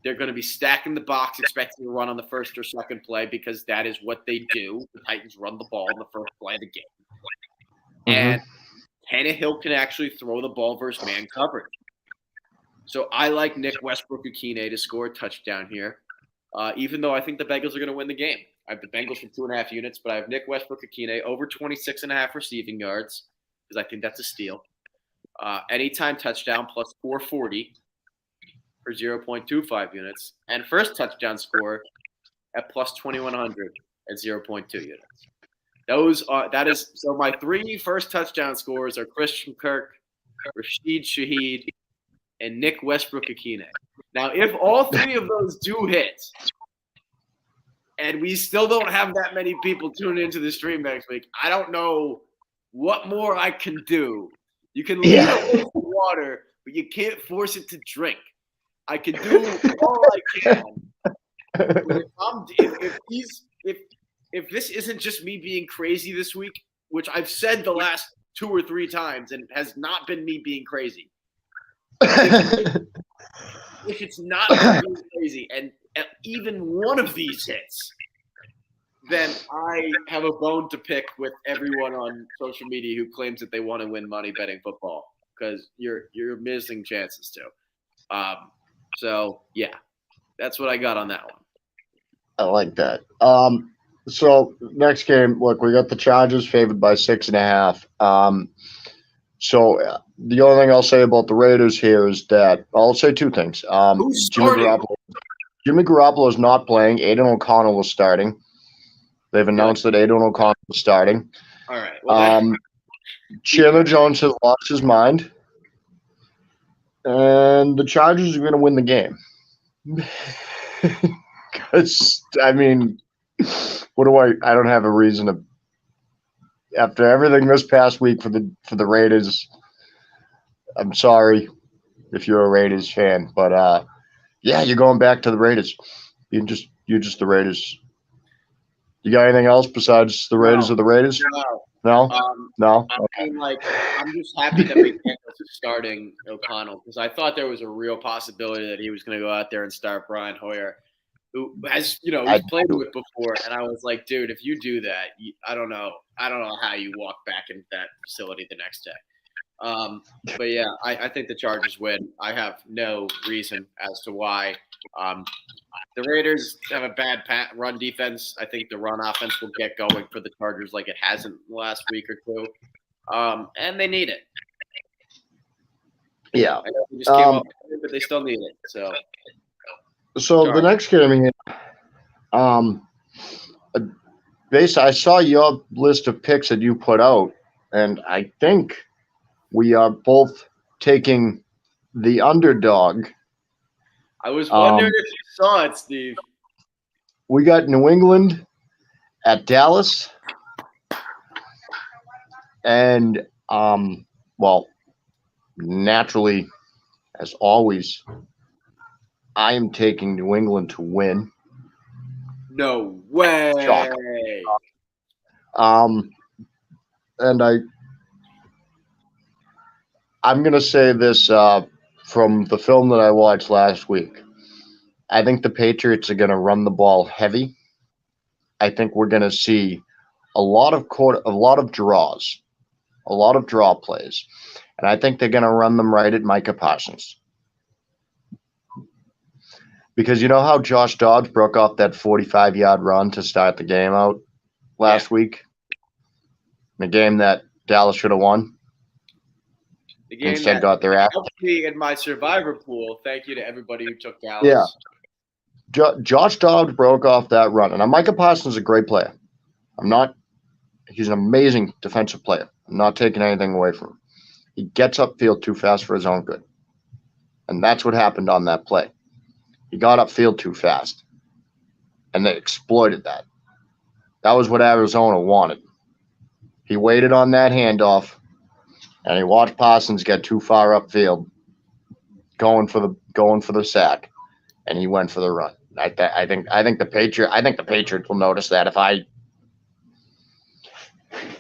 They're going to be stacking the box, expecting to run on the first or second play because that is what they do. The Titans run the ball on the first play of the game. And Tannehill can actually throw the ball versus man coverage. So I like Nick Westbrook-Ikhine to score a touchdown here, even though I think the Bengals are going to win the game. I have the Bengals for 2.5 units, but I have Nick Westbrook-Ikhine over 26.5 receiving yards because I think that's a steal. Anytime touchdown plus 440 for 0.25 units. And first touchdown score at plus 2,100 at 0.2 units. So my 3 first touchdown scores are Christian Kirk, Rashid Shaheed, and Nick Westbrook-Ikhine. Now, if all 3 of those do hit, and we still don't have that many people tune into the stream next week, I don't know what more I can do. You can leave it with water, but you can't force it to drink. I can do all I can. But if this isn't just me being crazy this week, which I've said the last 2 or 3 times and has not been me being crazy. If it's not being crazy and even one of these hits, then I have a bone to pick with everyone on social media who claims that they want to win money betting football because you're missing chances to. So, yeah, that's what I got on that one. I like that. So next game, look, we got the Chargers favored by 6.5. So the only thing I'll say about the Raiders here is that I'll say 2 things. Jimmy Garoppolo is not playing. Aiden O'Connell was starting. They've announced that Aiden O'Connell is starting. All right. Well, Chandler Jones has lost his mind. And the Chargers are going to win the game. Because, I mean, I don't have a reason to – after everything this past week for the Raiders, I'm sorry. if you're a Raiders fan. But yeah, you're going back to the Raiders. You're just the Raiders. You got anything else besides the Raiders No, or the Raiders? no. No, no. I mean, like, I'm just happy that McDaniels is starting O'Connell because I thought there was a real possibility that he was going to go out there and start Brian Hoyer, who has, I he's played with before. And I was like, dude, if you do that, I don't know how you walk back into that facility the next day. But yeah, I think the Chargers win. I have no reason as to why. The Raiders have a bad run defense. I think the run offense will get going for the Chargers like it hasn't the last week or two. And they need it. yeah. I know they just came up with it, but they still need it. So The next game here, I saw your list of picks that you put out, and I think we are both taking the underdog. I was wondering if you saw it, Steve. We got New England at Dallas, and well, naturally, as always, I am taking New England to win. No way. And I'm gonna say this from the film that I watched last week. I think the Patriots are gonna run the ball heavy. I think we're gonna see a lot of draws, a lot of draw plays, and I think they're gonna run them right at Micah Parsons. Because you know how Josh Dobbs broke off that 45-yard run to start the game out last week? The game that Dallas should have won. The game instead that got their ass. helped me in my survivor pool. Thank you to everybody who took Dallas. Yeah. Josh Dobbs broke off that run. And Micah Parsons is a great player. He's an amazing defensive player. I'm not taking anything away from him. He gets upfield too fast for his own good. And that's what happened on that play. He got upfield too fast. And they exploited that. That was what Arizona wanted. He waited on that handoff, and he watched Parsons get too far upfield, going for the sack, and he went for the run. I think the Patriots will notice that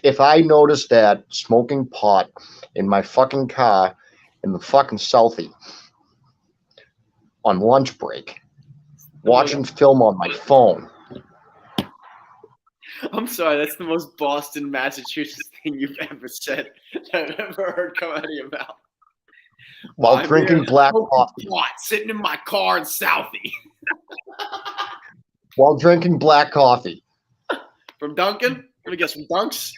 if I notice that smoking pot in my fucking car in the fucking Southie on lunch break, watching film on my phone. I'm sorry, that's the most Boston, Massachusetts thing you've ever said that I've ever heard come out of your mouth. While drinking black coffee. Sitting in my car in Southie. While drinking black coffee. From Dunkin'? Let me guess, from Dunks?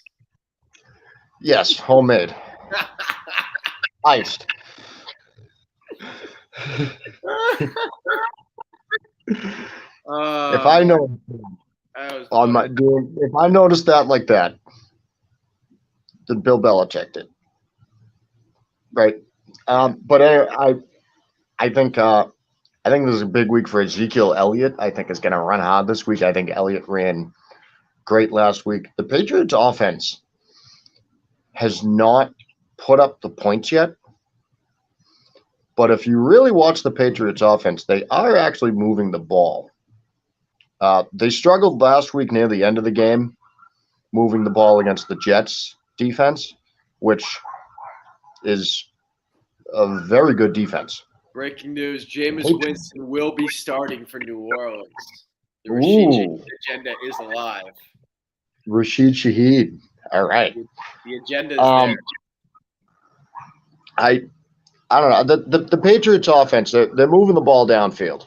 Yes, homemade. Iced. If I know if I noticed that like that, then Bill Belichick did. Right. But anyway, I think this is a big week for Ezekiel Elliott. I think is going to run hard this week. I think Elliott ran great last week. The Patriots offense has not put up the points yet. But if you really watch the Patriots offense, they are actually moving the ball. They struggled last week near the end of the game, moving the ball against the Jets defense, which is a very good defense. Breaking news, Jameis Winston will be starting for New Orleans. The Rashid agenda is alive. Rashid Shaheed. All right. The agenda is there. I don't know. The Patriots offense, they're moving the ball downfield.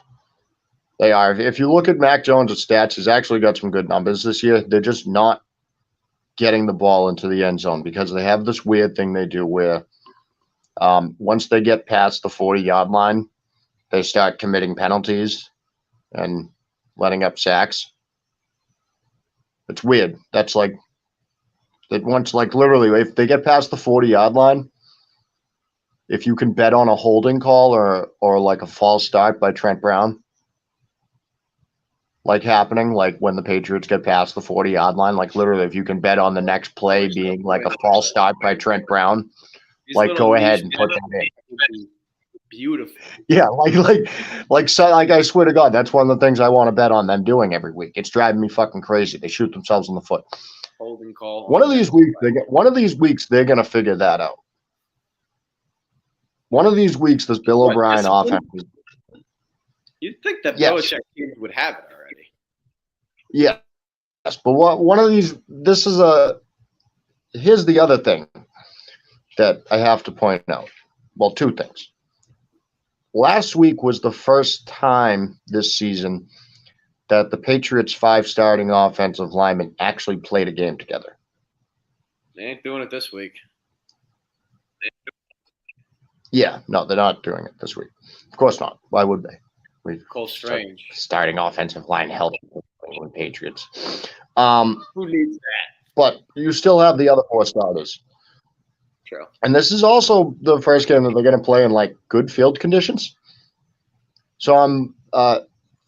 They are. If you look at Mac Jones' stats, he's actually got some good numbers this year. They're just not getting the ball into the end zone because they have this weird thing they do where once they get past the 40-yard line, they start committing penalties and letting up sacks. It's weird. That's like that once, like literally, if they get past the 40-yard line, if you can bet on a holding call or like a false start by Trent Brown, like happening, like when the Patriots get past the 40-yard line, like literally, if you can bet on the next play being like a false start by Trent Brown, like go ahead and put that in. Beautiful. Yeah, like I swear to God, that's one of the things I want to bet on them doing every week. It's driving me fucking crazy. They shoot themselves in the foot. Holding call. One of these weeks, they're gonna figure that out. One of these weeks, this Bill O'Brien offense. You'd think that Belichick teams would have it already. Yes, but one of these. Here's the other thing that I have to point out. Well, two things. Last week was the first time this season that the Patriots' 5 starting offensive linemen actually played a game together. They ain't doing it this week. Yeah, no, they're not doing it this week. Of course not. Why would they? Cole Strange. Starting offensive line help with Patriots. Who needs that? But you still have the other 4 starters. True. And this is also the first game that they're going to play in like good field conditions. So I'm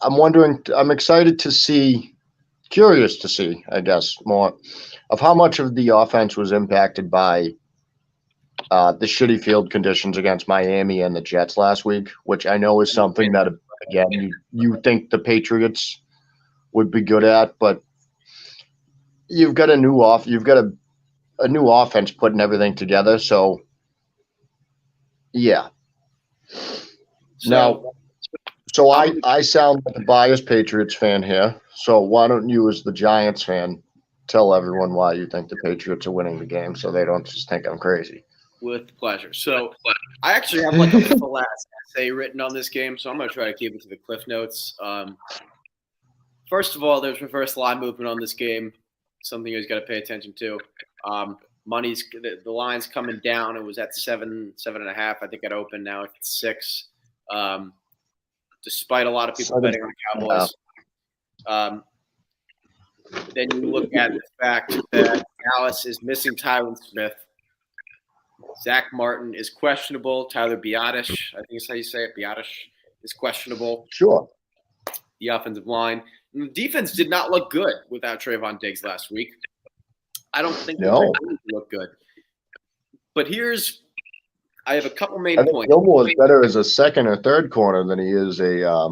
wondering. I'm excited to see, curious to see, I guess, more of how much of the offense was impacted by the shitty field conditions against Miami and the Jets last week, which I know is something that, again, you think the Patriots would be good at, but you've got a new offense putting everything together. So, yeah. So I sound like a biased Patriots fan here. So why don't you, as the Giants fan, tell everyone why you think the Patriots are winning the game so they don't just think I'm crazy. With pleasure. So I actually have like a full ass essay written on this game, so I'm going to try to keep it to the cliff notes. First of all, there's reverse line movement on this game, something you guys got to pay attention to. The line's coming down. It was at 7.5. I think it opened. Now it's 6. Despite a lot of people betting on the Cowboys. Then you look at the fact that Dallas is missing Tyron Smith. Zach Martin is questionable. Tyler Biadasz, I think is how you say it. Biadasz is questionable. Sure. The offensive line. And the defense did not look good without Trayvon Diggs last week. I don't think they look good. But I have a couple main points. Gilmore is better as a second or third corner than he is a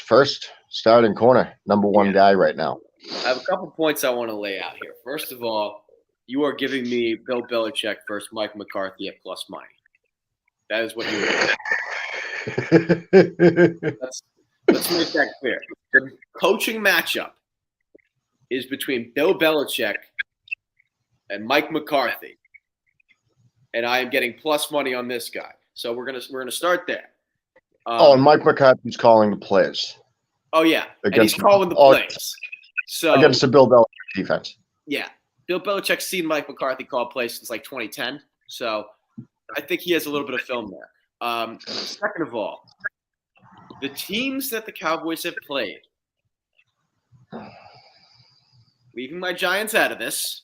first starting corner, number 1 guy right now. I have a couple points I want to lay out here. First of all, you are giving me Bill Belichick versus Mike McCarthy at plus money. That is what you are. Let's make that clear. The coaching matchup is between Bill Belichick and Mike McCarthy. And I am getting plus money on this guy. So we're gonna start there. And Mike McCarthy's calling the plays. Oh yeah, and he's calling the plays. So against the Bill Belichick defense. Yeah, Bill Belichick's seen Mike McCarthy call plays since like 2010. So I think he has a little bit of film there. Second of all, the teams that the Cowboys have played, leaving my Giants out of this,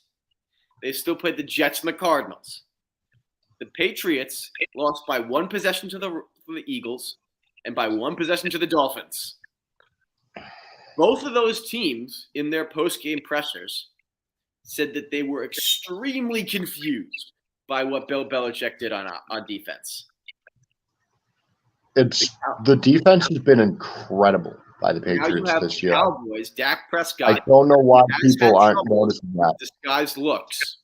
they still played the Jets and the Cardinals. The Patriots lost by 1 possession to the Eagles and by 1 possession to the Dolphins. Both of those teams, in their post-game pressers, said that they were extremely confused by what Bill Belichick did on defense. The defense has been incredible by the Patriots this year. Cowboys, Dak Prescott. I don't know why people aren't noticing that. Disguised looks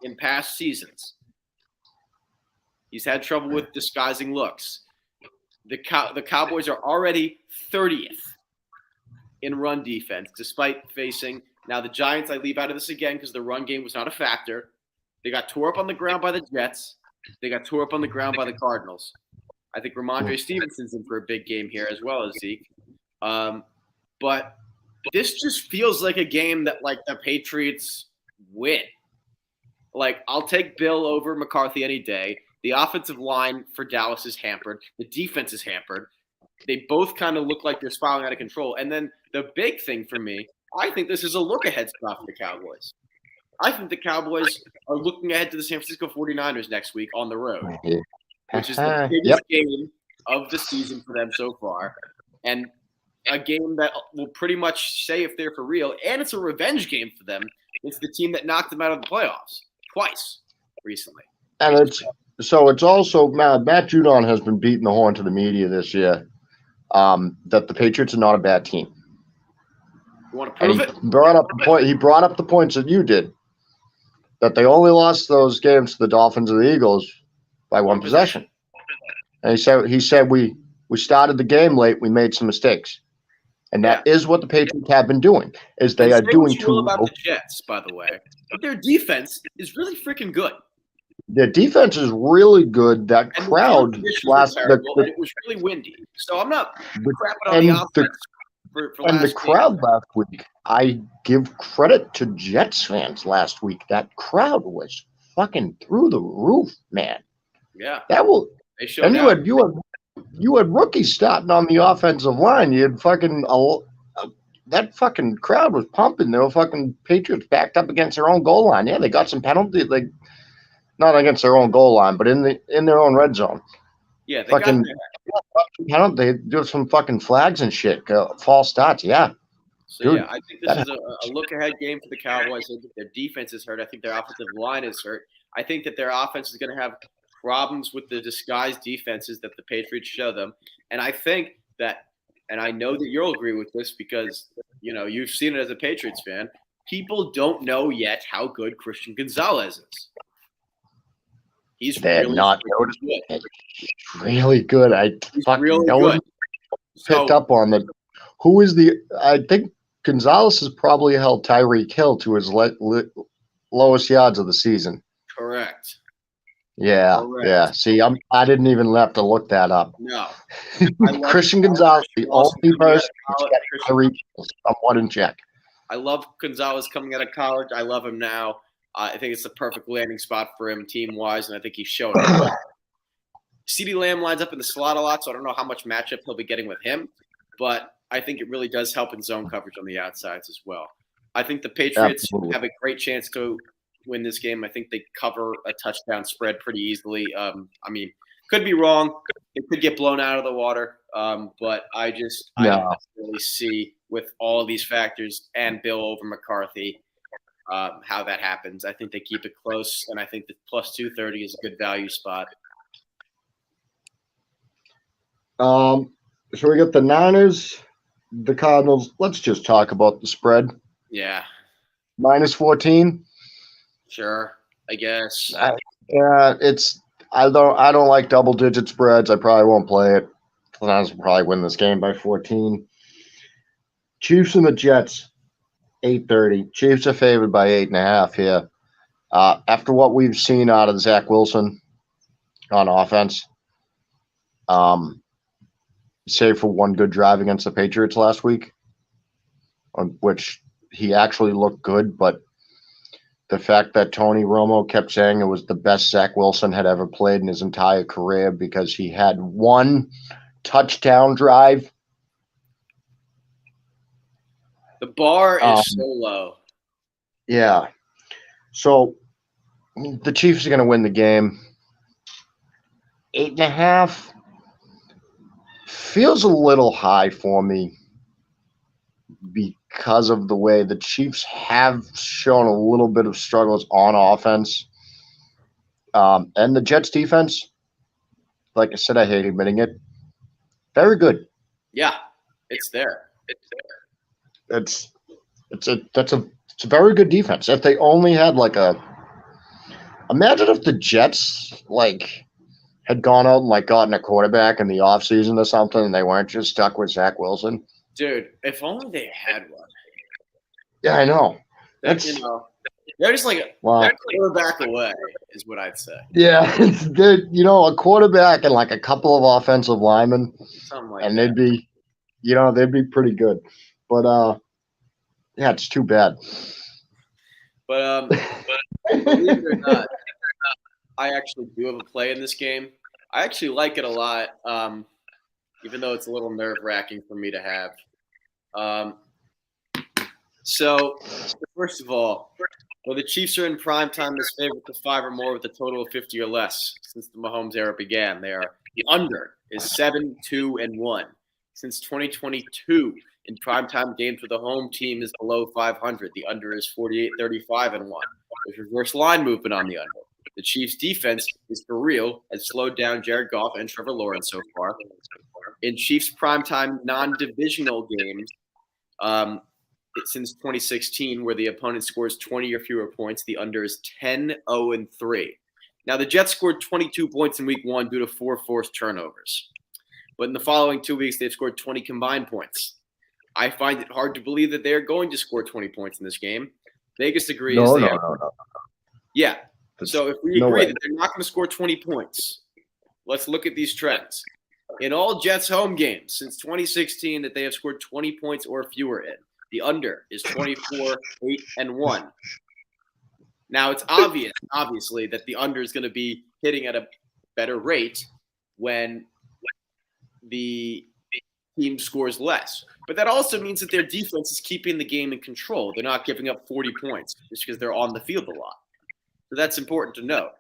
in past seasons. He's had trouble with disguising looks. The Cowboys are already 30th in run defense, despite facing – now the Giants, I leave out of this again because the run game was not a factor. They got tore up on the ground by the Jets. They got tore up on the ground by the Cardinals. I think Ramondre Stevenson's in for a big game here as well as Zeke. But this just feels like a game that, like, the Patriots win. Like, I'll take Bill over McCarthy any day. The offensive line for Dallas is hampered. The defense is hampered. They both kind of look like they're spiraling out of control. And then the big thing for me, I think this is a look-ahead spot for the Cowboys. I think the Cowboys are looking ahead to the San Francisco 49ers next week on the road, which is the biggest game of the season for them so far. And a game that will pretty much say if they're for real. And it's a revenge game for them. It's the team that knocked them out of the playoffs twice recently. And So it's also Matt Judon has been beating the horn to the media this year that the Patriots are not a bad team. You want to And prove it? he brought up the points that you did, that they only lost those games to the Dolphins and the Eagles by one possession. And he said we started the game late, we made some mistakes. And that is what the Patriots have been doing, is they are doing too well about the Jets, by the way. But their defense is really freaking good. Their defense is really good. That crowd it was really windy. So I'm not crapping on the offense for and the crowd last week. I give credit to Jets fans last week. That crowd was fucking through the roof, man. Yeah. They showed and out. You had rookies starting on the offensive line. You had fucking that fucking crowd was pumping. They were fucking Patriots backed up against their own goal line. Yeah, they got some penalty, like not against their own goal line, but in their own red zone. Yeah, they fucking got they do some fucking flags and shit, false starts. Yeah. So dude, I think this is a look ahead game for the Cowboys. I think their defense is hurt. I think their offensive line is hurt. I think that their offense is going to have problems with the disguised defenses that the Patriots show them. And I think that, and I know that you'll agree with this because, you've seen it as a Patriots fan, people don't know yet how good Christian Gonzalez is. He's really not noticed good. Really good. Picked up on that. Who is I think Gonzalez has probably held Tyreek Hill to his lowest yards of the season. Correct. Yeah, yeah. See, I didn't even have to look that up. No. Christian Gonzalez, the only person somewhat in check. I love Gonzalez coming out of college. I love him now. I think it's the perfect landing spot for him team-wise, and I think he's shown it. CeeDee Lamb lines up in the slot a lot, so I don't know how much matchup he'll be getting with him, but I think it really does help in zone coverage on the outsides as well. I think the Patriots have a great chance to win this game. I think they cover a touchdown spread pretty easily. Could be wrong. It could get blown out of the water, but I don't really see with all these factors and Bill over McCarthy how that happens. I think they keep it close, and I think that plus 230 is a good value spot. So we got the Niners, the Cardinals. Let's just talk about the spread. Yeah. Minus 14. Sure, I guess. I don't like double-digit spreads. I probably won't play it. The Niners will probably win this game by 14. Chiefs and the Jets, 8:30. Chiefs are favored by 8.5 here. After what we've seen out of Zach Wilson on offense, save for one good drive against the Patriots last week, on which he actually looked good, but the fact that Tony Romo kept saying it was the best Zach Wilson had ever played in his entire career because he had one touchdown drive. The bar is so low. Yeah. So the Chiefs are going to win the game. 8.5 feels a little high for me because of the way the Chiefs have shown a little bit of struggles on offense. And the Jets defense, like I said, I hate admitting it, very good. Yeah, it's there. It's a very good defense. If they only had imagine if the Jets had gone out and gotten a quarterback in the offseason or something and they weren't just stuck with Zach Wilson. Dude, if only they had one. Yeah, I know. They're just a quarterback away, is what I'd say. Yeah, it's good. A quarterback and a couple of offensive linemen, and they'd be pretty good. But yeah, it's too bad. But believe it or not, I actually do have a play in this game. I actually like it a lot, even though it's a little nerve-wracking for me to have. So, first of all, the Chiefs are in prime time this favorite to 5 or more with a total of 50 or less since the Mahomes era began. The under is 7-2-1 since 2022. In primetime games where the home team is below 500, the under is 48-35-1. There's reverse line movement on the under. The Chiefs' defense is for real, has slowed down Jared Goff and Trevor Lawrence so far. In Chiefs' primetime non-divisional games, since 2016, where the opponent scores 20 or fewer points, the under is 10-0-3. Now, the Jets scored 22 points in week 1 due to 4 forced turnovers. But in the following 2 weeks, they've scored 20 combined points. I find it hard to believe that they're going to score 20 points in this game. Vegas agrees. No. Yeah. So if we agree way. that they're not going to score 20 points, let's look at these trends. In all Jets home games since 2016 that they have scored 20 points or fewer in, the under is 24-8-1. Now, it's obviously, that the under is going to be hitting at a better rate when the team scores less. But that also means that their defense is keeping the game in control. They're not giving up 40 points just because they're on the field a lot. So that's important to note.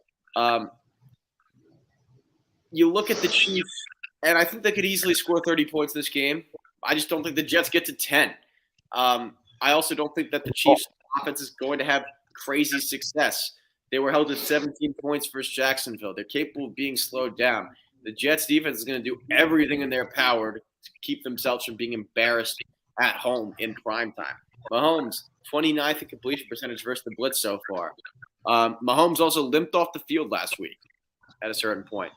You look at the Chiefs, and I think they could easily score 30 points this game. I just don't think the Jets get to 10. I also don't think that the Chiefs' offense is going to have crazy success. They were held to 17 points versus Jacksonville. They're capable of being slowed down. The Jets' defense is going to do everything in their power to keep themselves from being embarrassed at home in primetime. Mahomes, 29th in completion percentage versus the blitz so far. Mahomes also limped off the field last week at a certain point.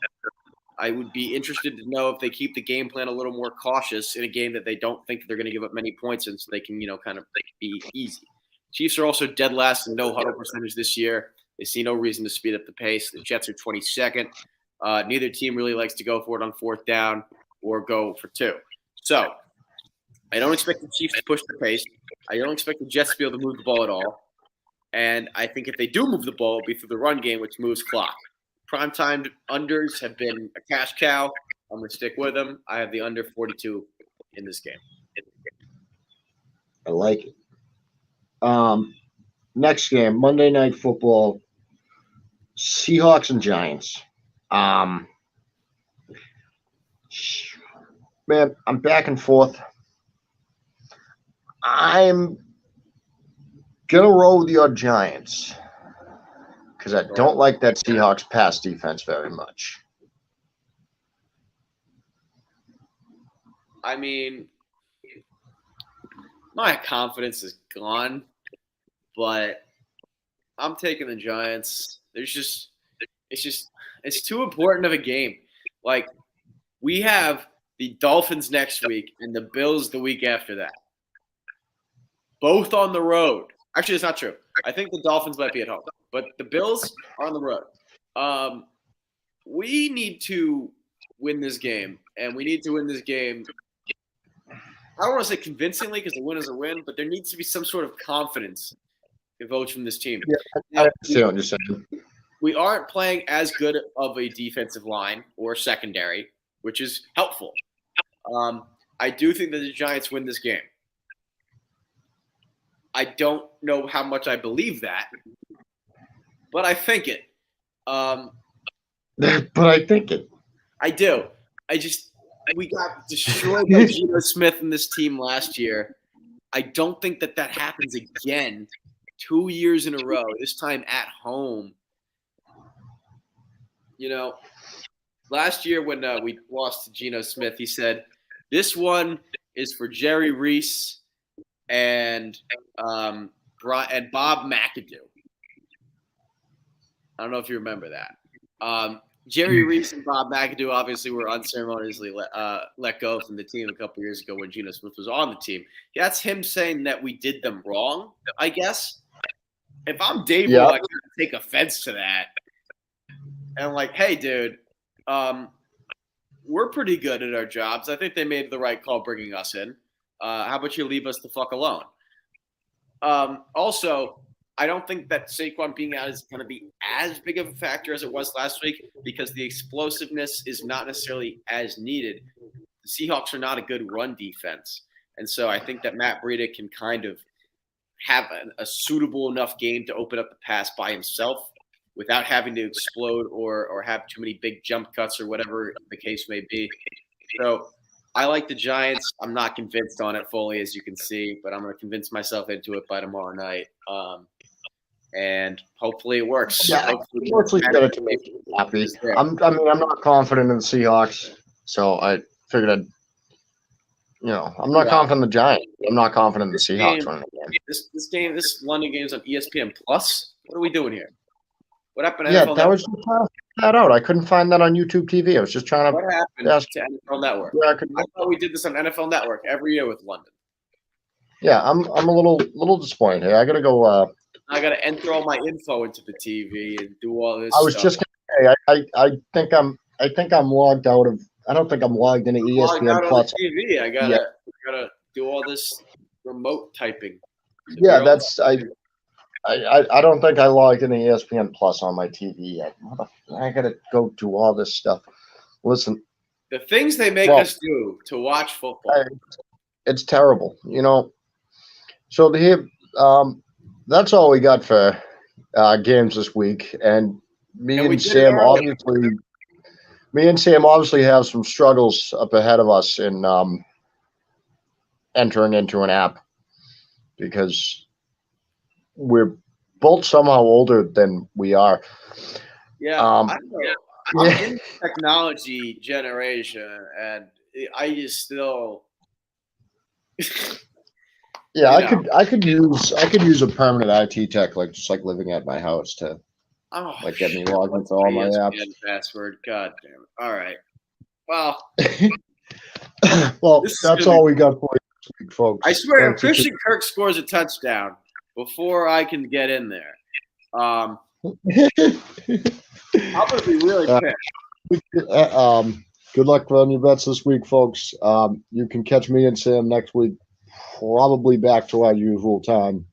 I would be interested to know if they keep the game plan a little more cautious in a game that they don't think they're going to give up many points in, so they can, kind of be easy. Chiefs are also dead last in no huddle percentage this year. They see no reason to speed up the pace. The Jets are 22nd. Neither team really likes to go for it on 4th down or go for 2. So I don't expect the Chiefs to push the pace. I don't expect the Jets to be able to move the ball at all. And I think if they do move the ball, it'll be through the run game, which moves clock. Primetime unders have been a cash cow. I'm going to stick with them. I have the under 42 in this game. I like it. Next game, Monday Night Football, Seahawks and Giants. Man, I'm back and forth. I'm going to roll with your Giants because I don't like that Seahawks pass defense very much. I mean, my confidence is gone, but I'm taking the Giants. It's too important of a game. Like, we have the Dolphins next week and the Bills the week after that. Both on the road. Actually, it's not true. I think the Dolphins might be at home, but the Bills are on the road. We need to win this game, and we need to win this game. I don't want to say convincingly because a win is a win, but there needs to be some sort of confidence evoked from this team. Yeah, I see what you're saying. We aren't playing as good of a defensive line or secondary, which is helpful. I do think that the Giants win this game. I don't know how much I believe that, but I think it. But I think it. I do. We got destroyed by Geno Smith and this team last year. I don't think that happens again 2 years in a row, this time at home. Last year when we lost to Geno Smith, he said, "This one is for Jerry Reese and Bob McAdoo." I don't know if you remember that. Jerry Reese and Bob McAdoo obviously were unceremoniously let go from the team a couple years ago when Geno Smith was on the team. That's him saying that we did them wrong, I guess. If I'm Dable, I can't take offense to that. And I'm like, hey, dude, we're pretty good at our jobs. I think they made the right call bringing us in. How about you leave us the fuck alone? Also, I don't think that Saquon being out is going to be as big of a factor as it was last week because the explosiveness is not necessarily as needed. The Seahawks are not a good run defense. And so I think that Matt Breida can kind of have a suitable enough game to open up the pass by himself without having to explode or have too many big jump cuts or whatever the case may be. So I like the Giants. I'm not convinced on it fully, as you can see, but I'm going to convince myself into it by tomorrow night. and hopefully it works. Yeah, Hopefully mostly get it to make you happy. I'm not confident in the Seahawks, so I figured I'm not confident in the Giants. I'm not confident in the Seahawks winning the game. This London game's on ESPN Plus. What are we doing here? What happened to Yeah, NFL that Network? was just trying to figure that out. I couldn't find that on YouTube TV. I was just trying to. What happened to NFL Network? Yeah, I thought we did this on NFL Network every year with London. Yeah, I'm a little disappointed here. I gotta go. I gotta enter all my info into the TV and do all this. I was just gonna say, I think I'm logged out of. I don't think I'm logged into ESPN Plus. TV. I gotta do all this remote typing. Yeah, that's I don't think I logged into ESPN Plus on my TV yet. I gotta go do all this stuff. Listen, the things they make us do to watch football. It's terrible, So that's all we got for games this week, and me and Sam obviously have some struggles up ahead of us in entering into an app because we're both somehow older than we are. Yeah, I don't know. I'm in the technology generation, and I just still. Yeah, I could use a permanent IT tech, just like living at my house to get me logged into all my apps. Password, god damn it! All right, well, well, that's all we got for you this week, folks. I swear, if Christian Kirk scores a touchdown before I can get in there, I'm gonna be really pissed. Good luck on your bets this week, folks. You can catch me and Sam next week, probably back to our usual time.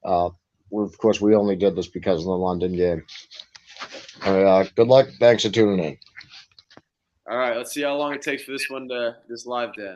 Of course, we only did this because of the London game. Good luck. Thanks for tuning in. All right, let's see how long it takes for this live to end.